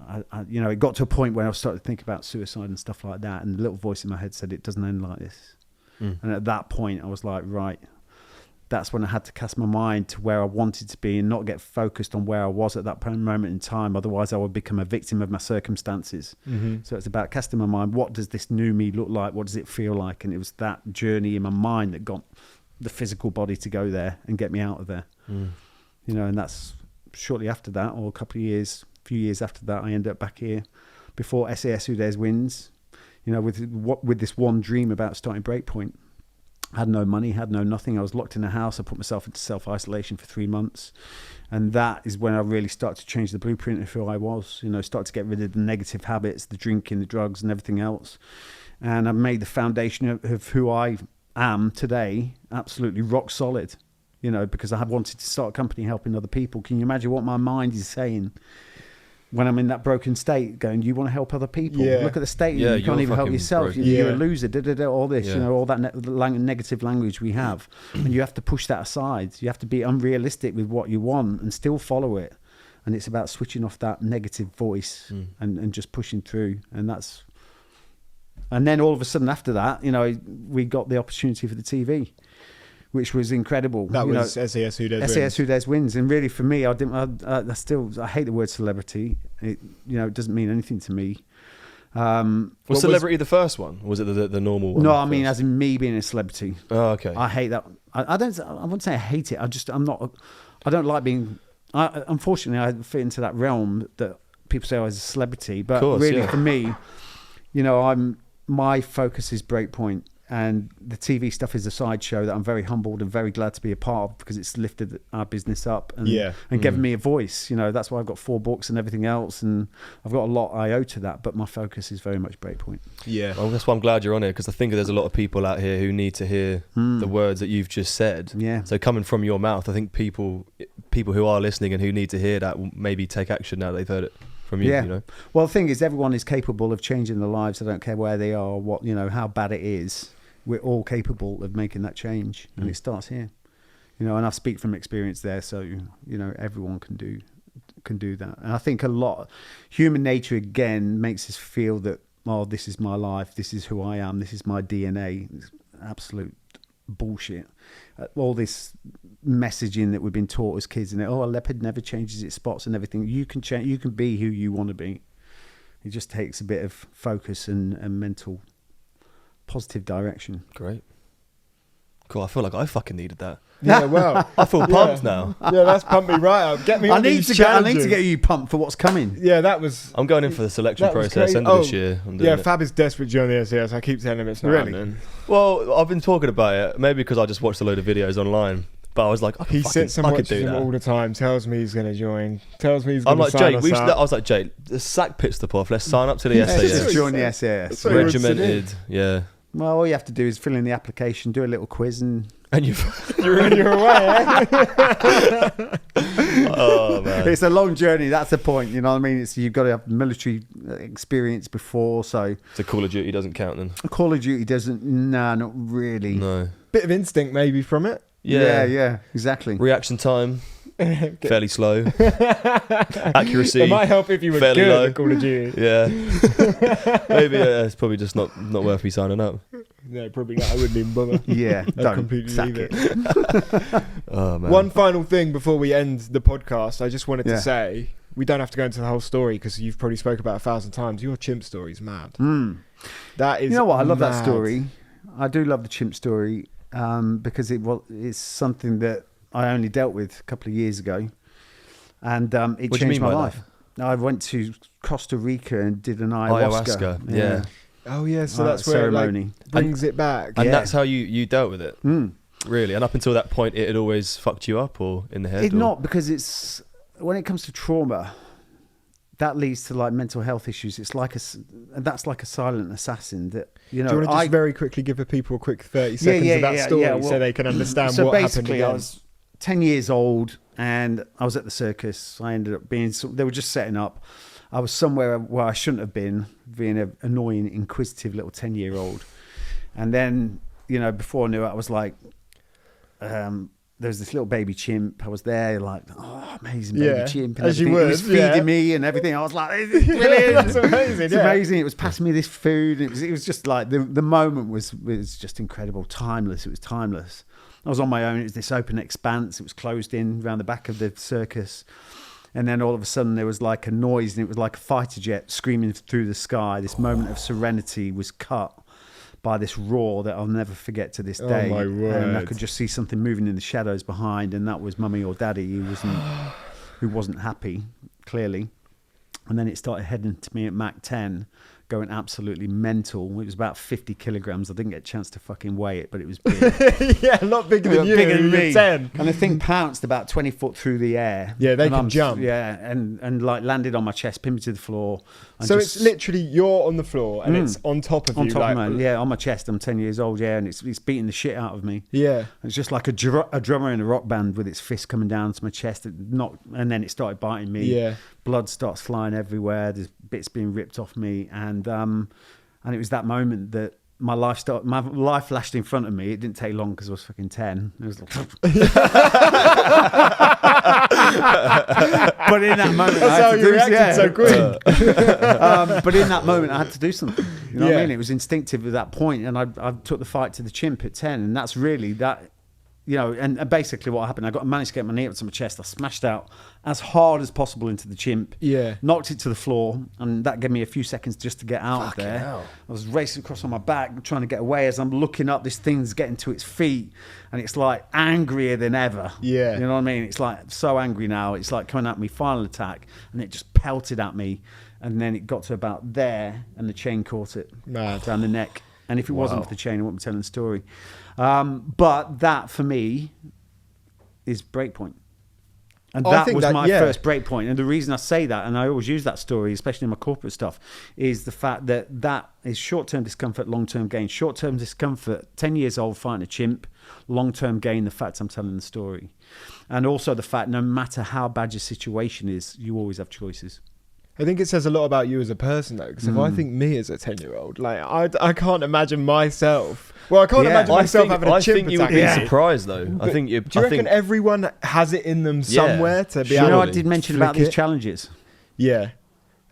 it got to a point where I started to think about suicide and stuff like that, and the little voice in my head said, it doesn't end like this. And at that point I was like, right, that's when I had to cast my mind to where I wanted to be and not get focused on where I was at that moment in time. Otherwise I would become a victim of my circumstances. So it's about casting my mind, what does this new me look like, what does it feel like? And it was that journey in my mind that got the physical body to go there and get me out of there. And that's shortly after that, or few years after that, I ended up back here before SAS Who Dares wins, with this one dream about starting Breakpoint. Had no money, had no nothing. I was locked in a house. I put myself into self-isolation for 3 months. And that is when I really started to change the blueprint of who I was, started to get rid of the negative habits, the drinking, the drugs and everything else. And I made the foundation of who I am today absolutely rock solid, because I had wanted to start a company helping other people. Can you imagine what my mind is saying when I'm in that broken state, going, you want to help other people? Look at the state, you can't even help yourself. You're a loser, all this, all that negative language we have. And you have to push that aside. You have to be unrealistic with what you want and still follow it. And it's about switching off that negative voice and just pushing through. And then all of a sudden after that, we got the opportunity for the TV, which was incredible.
That was SAS Who Dares Wins.
SAS Who Dares Wins. And really for me, I hate the word celebrity. It doesn't mean anything to me.
Was Celebrity the first one? Or was it the normal one?
No, I mean as in me being a celebrity.
Oh, okay.
I hate that. I wouldn't say I hate it. I don't like being, unfortunately I fit into that realm that people say I was a celebrity. But for me, my focus is Breakpoint. And the TV stuff is a sideshow that I'm very humbled and very glad to be a part of, because it's lifted our business up and given me a voice. That's why I've got 4 books and everything else, and I've got a lot I owe to that. But my focus is very much Breakpoint.
Yeah, well, that's why I'm glad you're on it, because I think there's a lot of people out here who need to hear the words that you've just said. Yeah. So coming from your mouth, I think people who are listening and who need to hear that will maybe take action now they've heard it from you.
Well, the thing is, everyone is capable of changing their lives. I don't care where they are, what how bad it is. We're all capable of making that change, and it starts here, and I speak from experience there. So everyone can do that, and I think a lot human nature again makes us feel that, oh, this is my life, this is who I am, this is my DNA. It's absolute bullshit. All this messaging that we've been taught as kids, and a leopard never changes its spots and everything. You can change. You can be who you want to be. It just takes a bit of focus and mental positive direction.
Great. Cool. I feel like I fucking needed that.
Yeah, well,
I feel pumped now.
Yeah, that's pumped me right up. Get me on these challenges.
I need to get you pumped for what's coming.
Yeah,
I'm going in for the selection process end of this year.
Fab is desperate to join the SAS. I keep telling him it's not happening.
Well, I've been talking about it, maybe because I just watched a load of videos online. But I was like,
he sits and watches him all the time. Tells me he's going to join. Tells me he's going to sign us up.
I was like, Jake, sack Pitstop off. Let's sign up to the SAS.
Just join the SAS.
Regimented, yeah.
Well, all you have to do is fill in the application, do a little quiz, and
you're away. Eh?
Oh man,
it's a long journey. That's the point. You know what I mean? You've got to have military experience before. So
Call of Duty doesn't count then.
Call of Duty doesn't. Nah, not really.
No.
Bit of instinct maybe from it.
Yeah, exactly.
Reaction time. fairly slow. Accuracy.
It might help if you were
fairly
good
low.
at Call of Duty.
Yeah. Maybe it's probably just not worth me signing up.
No, probably not. I wouldn't even bother.
Yeah,
I'd
don't
completely
sack
leave
it.
Oh man.
One final thing before we end the podcast, I just wanted
Yeah.
to say, we don't have to go into the whole story because you've probably spoke about 1,000 times. Your chimp story is mad. That is,
You know what? I love that
mad.
story. I do love the chimp story because it's something that I only dealt with a couple of years ago, and it
What do you
changed
mean
my
by
life. I went to Costa Rica and did an ayahuasca.
Yeah.
Oh yeah, so that's where
ceremony.
it like, brings it back.
And
Yeah.
that's how you dealt with it. Really? And up until that point, it had always fucked you up or in the head?
It's
or?
not, because it's when it comes to trauma, that leads to like mental health issues. It's like that's like a silent assassin that, you know.
Do you want to just very quickly give the people a quick 30 seconds of that story
well,
so they can understand
so
what happened
basically,
again?
I was 10 years old and I was at the circus. I ended up being, they were just setting up. I was somewhere where I shouldn't have been, being an annoying, inquisitive little 10-year-old. And then, you know, before I knew it, I was like, there was this little baby chimp. I was there like, oh, amazing baby chimp. And
as you
everything.
would,
He was feeding me and everything. I was like, this is brilliant.
That's amazing.
It's amazing. It was passing me this food. It was just like, the moment was just incredible. Timeless. It was timeless. I was on my own. It was this open expanse. It was closed in around the back of the circus. And then all of a sudden there was like a noise, and it was like a fighter jet screaming through the sky. This moment of serenity was cut by this roar that I'll never forget to this day.
Oh my word.
And I could just see something moving in the shadows behind, and that was mummy or daddy who wasn't happy, clearly. And then it started heading to me at Mach 10, going absolutely mental. It was about 50 kilograms. I didn't get a chance to fucking weigh it, but it was big.
Yeah, a lot bigger than you.
Bigger than
You're
me.
10.
And the thing pounced about 20 foot through the air.
Yeah, they
And
can jump.
Yeah, and like landed on my chest, pinned me to the floor. And
So
just,
it's literally you're on the floor and it's on top of
on
you.
top
like,
of me. Yeah, on my chest. I'm 10 years old, yeah, and it's beating the shit out of me.
Yeah.
It's just like a drummer in a rock band with its fist coming down to my chest, and then it started biting me.
Yeah.
Blood starts flying everywhere. There's bits being ripped off me, and it was that moment that my life flashed in front of me. It didn't take long because I was fucking 10. It was like, but in that moment,
That's
I had
how
to
you
do
reacted so quick.
but in that moment, I had to do something. You know what
Yeah.
I mean? It was instinctive at that point, and I took the fight to the chimp at 10, and that's really that. You know, and basically what happened, I managed to get my knee up to my chest. I smashed out as hard as possible into the chimp.
Yeah.
Knocked it to the floor, and that gave me a few seconds just to get out of there.
hell.
I was racing across on my back, trying to get away. As I'm looking up, this thing's getting to its feet, and it's like angrier than ever.
Yeah.
You know what I mean? It's like so angry now. It's like coming at me, final attack, and it just pelted at me. And then it got to about there, and the chain caught it
Mad.
down the neck. And if it wasn't
Wow.
for the chain, I wouldn't be telling the story. But that, for me, is breakpoint. And
I
that
think
was
that-
my
yeah.
first breakpoint. And the reason I say that, and I always use that story, especially in my corporate stuff, is the fact that is short-term discomfort, long-term gain. Short-term discomfort, 10 years old fighting a chimp. Long-term gain, the fact I'm telling the story. And also the fact no matter how bad your situation is, you always have choices.
I think it says a lot about you as a person, though, because if I think me as a 10-year-old, like I can't imagine myself. Well, I can't
Yeah.
imagine myself having a chimp
think you would
attack.
be
Yeah.
surprised though.
But
I think you.
Do you
I
reckon
think,
everyone has it in them somewhere to be
You
able
know,
to
I did mention
flick
about these
it?
challenges.
Yeah.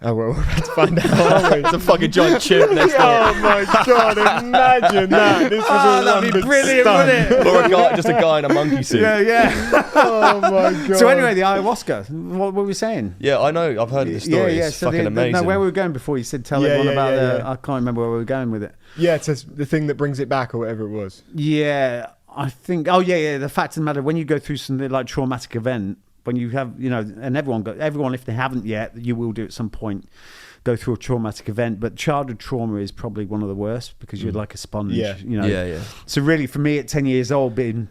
Oh, well, we're about to find out, aren't we?
It's a fucking giant chimp next door.
Oh my god! Imagine that. This was all
that'd be
London
brilliant,
stunt.
wouldn't it?
Or just a guy in a monkey suit.
Yeah.
Oh my god!
So anyway, the ayahuasca. What were we saying?
Yeah, I know. I've heard of this story. It's
So
fucking amazing.
No, where were we going before? You said tell
Yeah,
everyone
yeah,
about
yeah,
the.
yeah.
I can't remember where we were going with it.
yeah, it's the thing that brings it back, or whatever it was.
Yeah, I think. Oh yeah. The fact of the matter, when you go through something like traumatic event, when you have, you know, and everyone, if they haven't yet, you will do at some point. Go through a traumatic event, but childhood trauma is probably one of the worst because you're like a sponge.
Yeah.
You know.
Yeah.
So really, for me, at 10 years old, being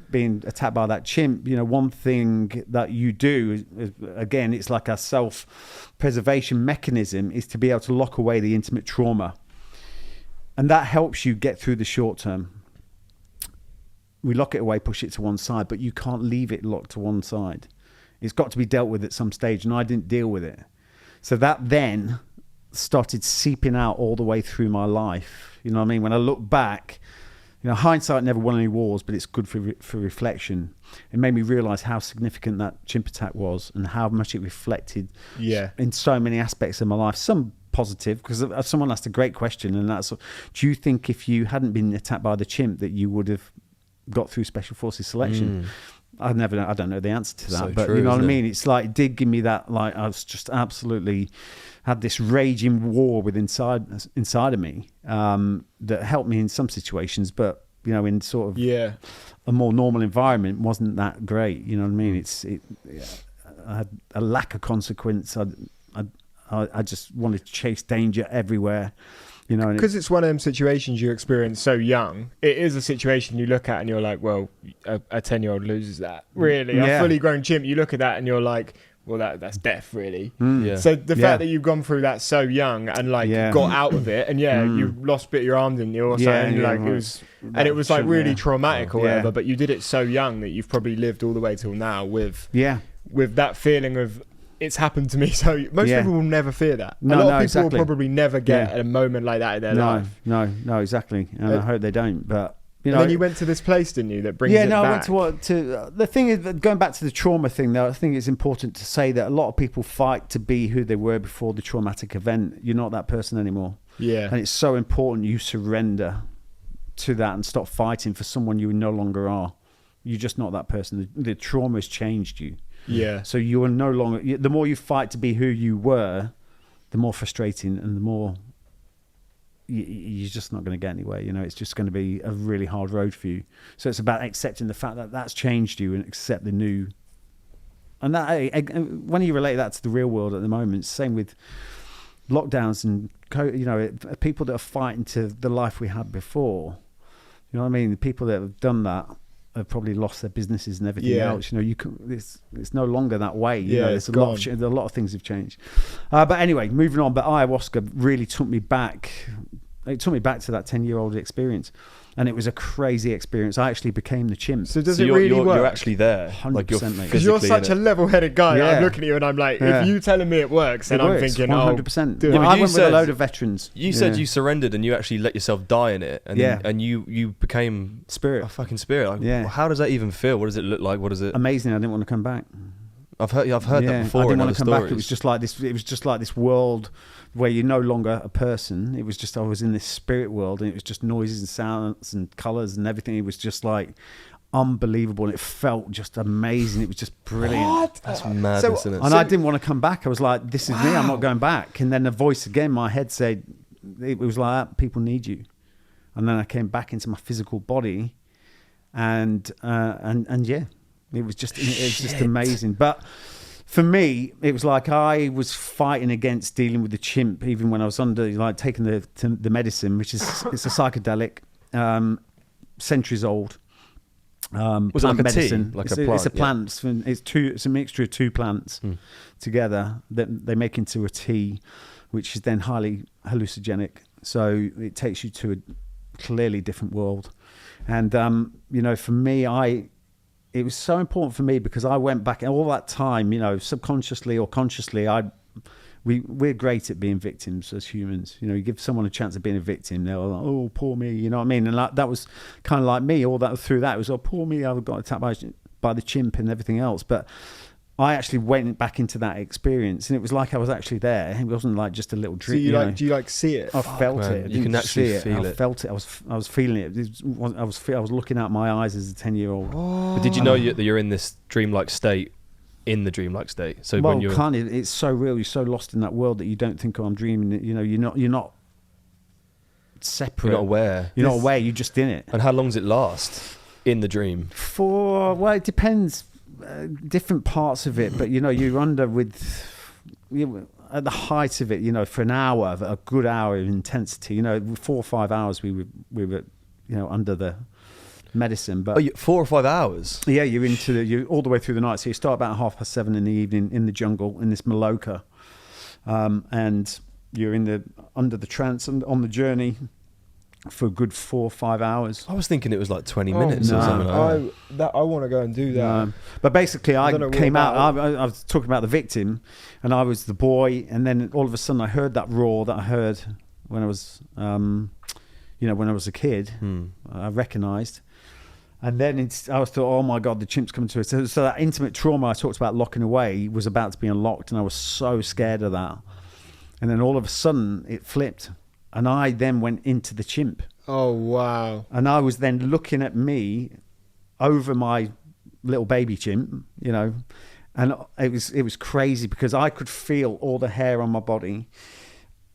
attacked by that chimp, you know, one thing that you do is again, it's like a self-preservation mechanism, is to be able to lock away the intimate trauma, and that helps you get through the short term. We lock it away, push it to one side, but you can't leave it locked to one side. It's got to be dealt with at some stage, and I didn't deal with it. So that then started seeping out all the way through my life. You know what I mean? When I look back, hindsight never won any wars, but it's good for reflection. It made me realise how significant that chimp attack was and how much it reflected in so many aspects of my life. Some positive, because someone asked a great question, and that's, do you think if you hadn't been attacked by the chimp that you would have got through Special Forces selection? I don't know the answer to that,
So
but
true,
you know what I
isn't
mean? It's like, it did give me that, like, I was just absolutely had this raging war with inside of me that helped me in some situations, but in sort of a more normal environment wasn't that great. You know what I mean? I had a lack of consequence. I just wanted to chase danger everywhere.
Because it's one of them situations you experience so young. It is a situation you look at and you're like, well, a 10-year-old loses that. Really, a fully grown chimp. You look at that and you're like, well, that's death, really. So the fact that you've gone through that so young and got out of it, and you lost a bit of your arm, didn't you, or something? It was like really traumatic or whatever. But you did it so young that you've probably lived all the way till now with that feeling of, it's happened to me. So most people will never fear that. A lot of people will probably never get a moment like that in their life.
No, exactly. And I hope they don't. But
and then you went to this place, didn't you? That brings it back.
I went to the thing is, going back to the trauma thing, though, I think it's important to say that a lot of people fight to be who they were before the traumatic event. You're not that person anymore. And it's so important you surrender to that and stop fighting for someone you no longer are. You're just not that person. The trauma has changed you. So you are no longer. The more you fight to be who you were, the more frustrating and the more you're just not going to get anywhere. It's just going to be a really hard road for you. So it's about accepting the fact that that's changed you and accept the new. And that, when you relate that to the real world at the moment, same with lockdowns and people that are fighting to the life we had before. You know what I mean? The people that have done that have probably lost their businesses and everything else. It's no longer that way. There's a lot of things have changed. But anyway, moving on. But ayahuasca really took me back. It took me back to that 10-year-old experience, and it was a crazy experience. I actually became the chimp.
So does it really work?
You're actually there,
100%, mate.
Because you're such a level-headed guy. I'm looking at you and I'm like, if you telling me it works, then I'm thinking,
100%. I went with a load of veterans.
You said you surrendered and you actually let yourself die in it, and and you became
spirit,
a fucking spirit. How does that even feel? What does it look like? What is it?
Amazing. I didn't want to come back.
I've heard that before.
I didn't want to come
stories.
back. It was just like this world where you're no longer a person. It was just, I was in this spirit world, and it was just noises and sounds and colours and everything. It was just like unbelievable, and it felt just amazing. It was just brilliant.
What? That's madness, isn't it?
And I didn't want to come back. I was like, this is me. I'm not going back. And then the voice again in my head said, it was like, people need you. And then I came back into my physical body, and it was just amazing. But for me, it was like I was fighting against dealing with the chimp, even when I was taking the medicine, which is it's a psychedelic, centuries old.
Was it like
medicine.
A tea? Like
it's a plant. It's a mixture of two plants together that they make into a tea, which is then highly hallucinogenic. So it takes you to a clearly different world. And for me, it was so important for me because I went back all that time, subconsciously or consciously, we're great at being victims as humans. You give someone a chance of being a victim, they're like, oh, poor me, you know what I mean? And that was kind of like me, all that through that. It was, oh, poor me, I got attacked by the chimp and everything else. But I actually went back into that experience, and it was like I was actually there. It wasn't like just a little dream.
So do you see it?
I felt it.
You can actually feel it.
I felt it. I was feeling it. I was looking out my eyes as a 10-year-old.
Oh. But did you know that you're in this dreamlike state? In the dreamlike state. So when you're
it's so real. You're so lost in that world that you don't think, oh, I'm dreaming. You're not separate.
You're not aware.
You're not aware. You're just in it.
And how long does it last in the dream?
It depends. Different parts of it, but you're under at the height of it. For an hour, a good hour of intensity. 4 or 5 hours we were under the medicine. But
4 or 5 hours.
Yeah, you're all the way through the night. So you start about 7:30 in the evening in the jungle in this Maloka, and you're under the trance and on the journey for a good 4 or 5 hours.
I was thinking it was like 20 minutes or something like that.
I want to go and do that.
But basically, I came out. I was talking about the victim, and I was the boy. And then all of a sudden, I heard that roar that I heard when I was, when I was a kid, I recognised. And then I thought, oh my God, the chimp's coming to us. So that intimate trauma I talked about locking away was about to be unlocked, and I was so scared of that. And then all of a sudden it flipped, and I then went into the chimp.
Oh, wow.
And I was then looking at me over my little baby chimp, and it was crazy because I could feel all the hair on my body.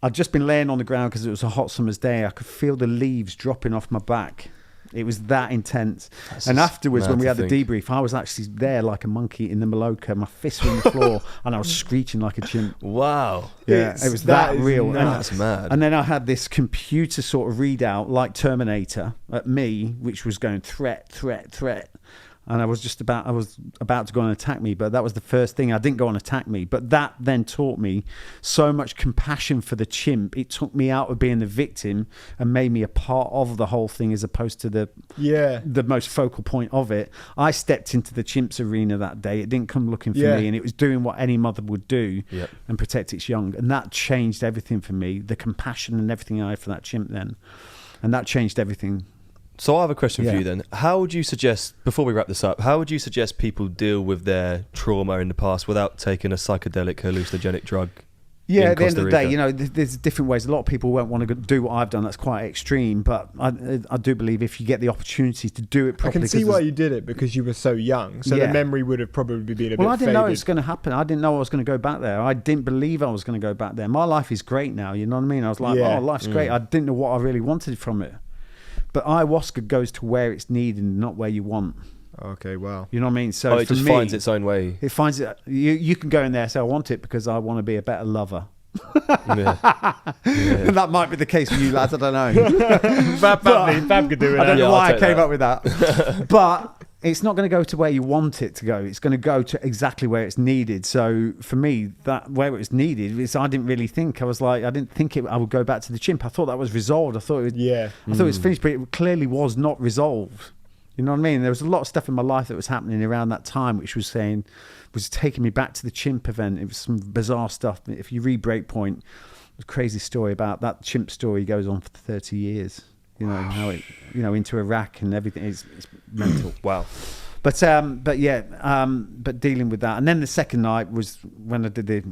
I'd just been laying on the ground because it was a hot summer's day. I could feel the leaves dropping off my back. It was that intense. And afterwards, when we had the debrief, I was actually there like a monkey in the Maloka. My fists were on the floor, and I was screeching like a chimp.
Wow.
Yeah, it was that real.
That's mad.
And then I had this computer sort of readout, like Terminator, at me, which was going threat, threat, threat. And I was about to go and attack me, but that was the first thing. I didn't go and attack me, but that then taught me so much compassion for the chimp. It took me out of being the victim and made me a part of the whole thing, as opposed to the most focal point of it. I stepped into the chimp's arena that day. It didn't come looking for me, and it was doing what any mother would do and protect its young. And that changed everything for me. The compassion and everything I had for that chimp then, and that changed everything.
So I have a question for you then. How would you suggest, before we wrap this up, how would you suggest people deal with their trauma in the past without taking a psychedelic hallucinogenic drug?
Yeah, at the end of the day, there's different ways. A lot of people won't want to do what I've done. That's quite extreme. But I do believe if you get the opportunity to do it properly.
I can see why you did it, because you were so young. So the memory would have probably been a bit faded.
Well, I didn't know it was going to happen. I didn't know I was going to go back there. I didn't believe I was going to go back there. My life is great now. You know what I mean? I was like, oh, life's great. I didn't know what I really wanted from it. But ayahuasca goes to where it's needed, not where you want.
Okay, wow.
You know what I mean? So
it just finds its own way.
It finds it. You can go in there and say, I want it because I want to be a better lover. That might be the case for you lads. I don't know.
Fab could do it.
I don't know why I came up with that. But it's not going to go to where you want it to go. It's going to go to exactly where it's needed. So for me, that where it was needed is I didn't really think. I was like, I didn't think I would go back to the chimp. I thought that was resolved. I thought it was finished, but it clearly was not resolved. You know what I mean? There was a lot of stuff in my life that was happening around that time, which was taking me back to the chimp event. It was some bizarre stuff. If you read Breakpoint, a crazy story about that chimp story goes on for 30 years. How it, into Iraq and everything. It's mental.
Wow.
But dealing with that. And then the second night was when I did the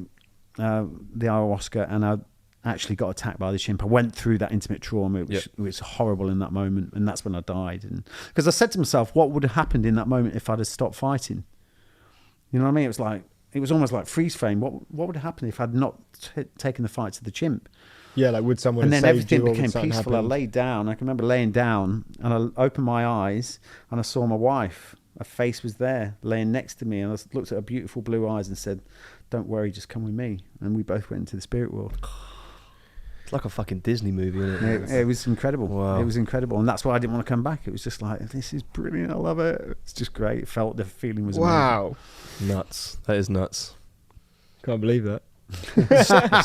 ayahuasca, and I actually got attacked by the chimp. I went through that intimate trauma, which was horrible in that moment, and that's when I died. And because I said to myself, what would have happened in that moment if I'd have stopped fighting? You know what I mean? It was almost like freeze frame. What would have happened if I'd not taken the fight to the chimp?
Yeah, like would someone?
And
have
then
saved
everything
you,
became peaceful.
happened?
I laid down. I can remember laying down, and I opened my eyes, and I saw my wife. Her face was there, laying next to me, and I looked at her beautiful blue eyes and said, "Don't worry, just come with me." And we both went into the spirit world.
It's like a fucking Disney movie, isn't it?
It was incredible.
Wow.
It was incredible, and that's why I didn't want to come back. It was just like, this is brilliant. I love it. It's just great. It felt the feeling was
wow,
amazing.
Nuts. That is nuts.
Can't believe that.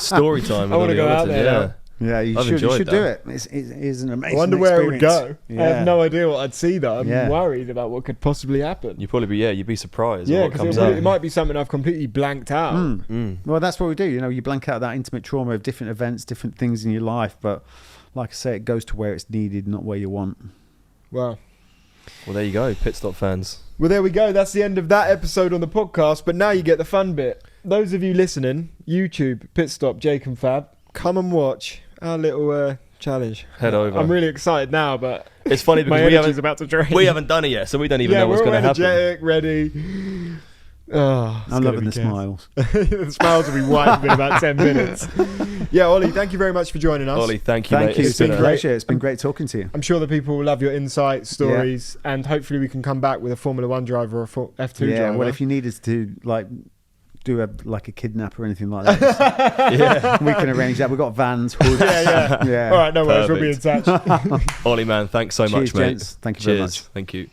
Story time.
I want to go out there.
Yeah.
Yeah, you should do it. It is an amazing
I wonder where it would go.
Yeah.
I have no idea what I'd see, though. I'm worried about what could possibly happen.
You'd be surprised.
Yeah,
what comes out.
It might be something I've completely blanked out.
Well, that's what we do. You blank out that intimate trauma of different events, different things in your life. But like I say, it goes to where it's needed, not where you want.
Wow.
Well, there you go, Pitstop fans.
Well, there we go. That's the end of that episode on the podcast. But now you get the fun bit. Those of you listening, YouTube, Pitstop, Jake and Fab, come and watch our little challenge.
Head over.
I'm really excited now, but
it's funny because
about to drain.
We haven't done it yet, so we don't even know what's going to happen.
Energetic, ready. Oh,
I'm loving the smiles.
The smiles will be wiped in about 10 minutes. Yeah, Ollie, thank you very much for joining us.
Ollie, thank you, mate.
Thank you. It's been a pleasure. It's been great talking to you.
I'm sure the people will love your insights, stories, and hopefully we can come back with a Formula 1 driver or a F2 driver.
Yeah, well, if you need us to do a kidnap or anything like that, we can arrange that. We've got vans, hoods.
Yeah. All right, no worries. We'll be in touch.
Ollie, man, thanks so much, mate.
Gents. Thank you very much.
Thank you.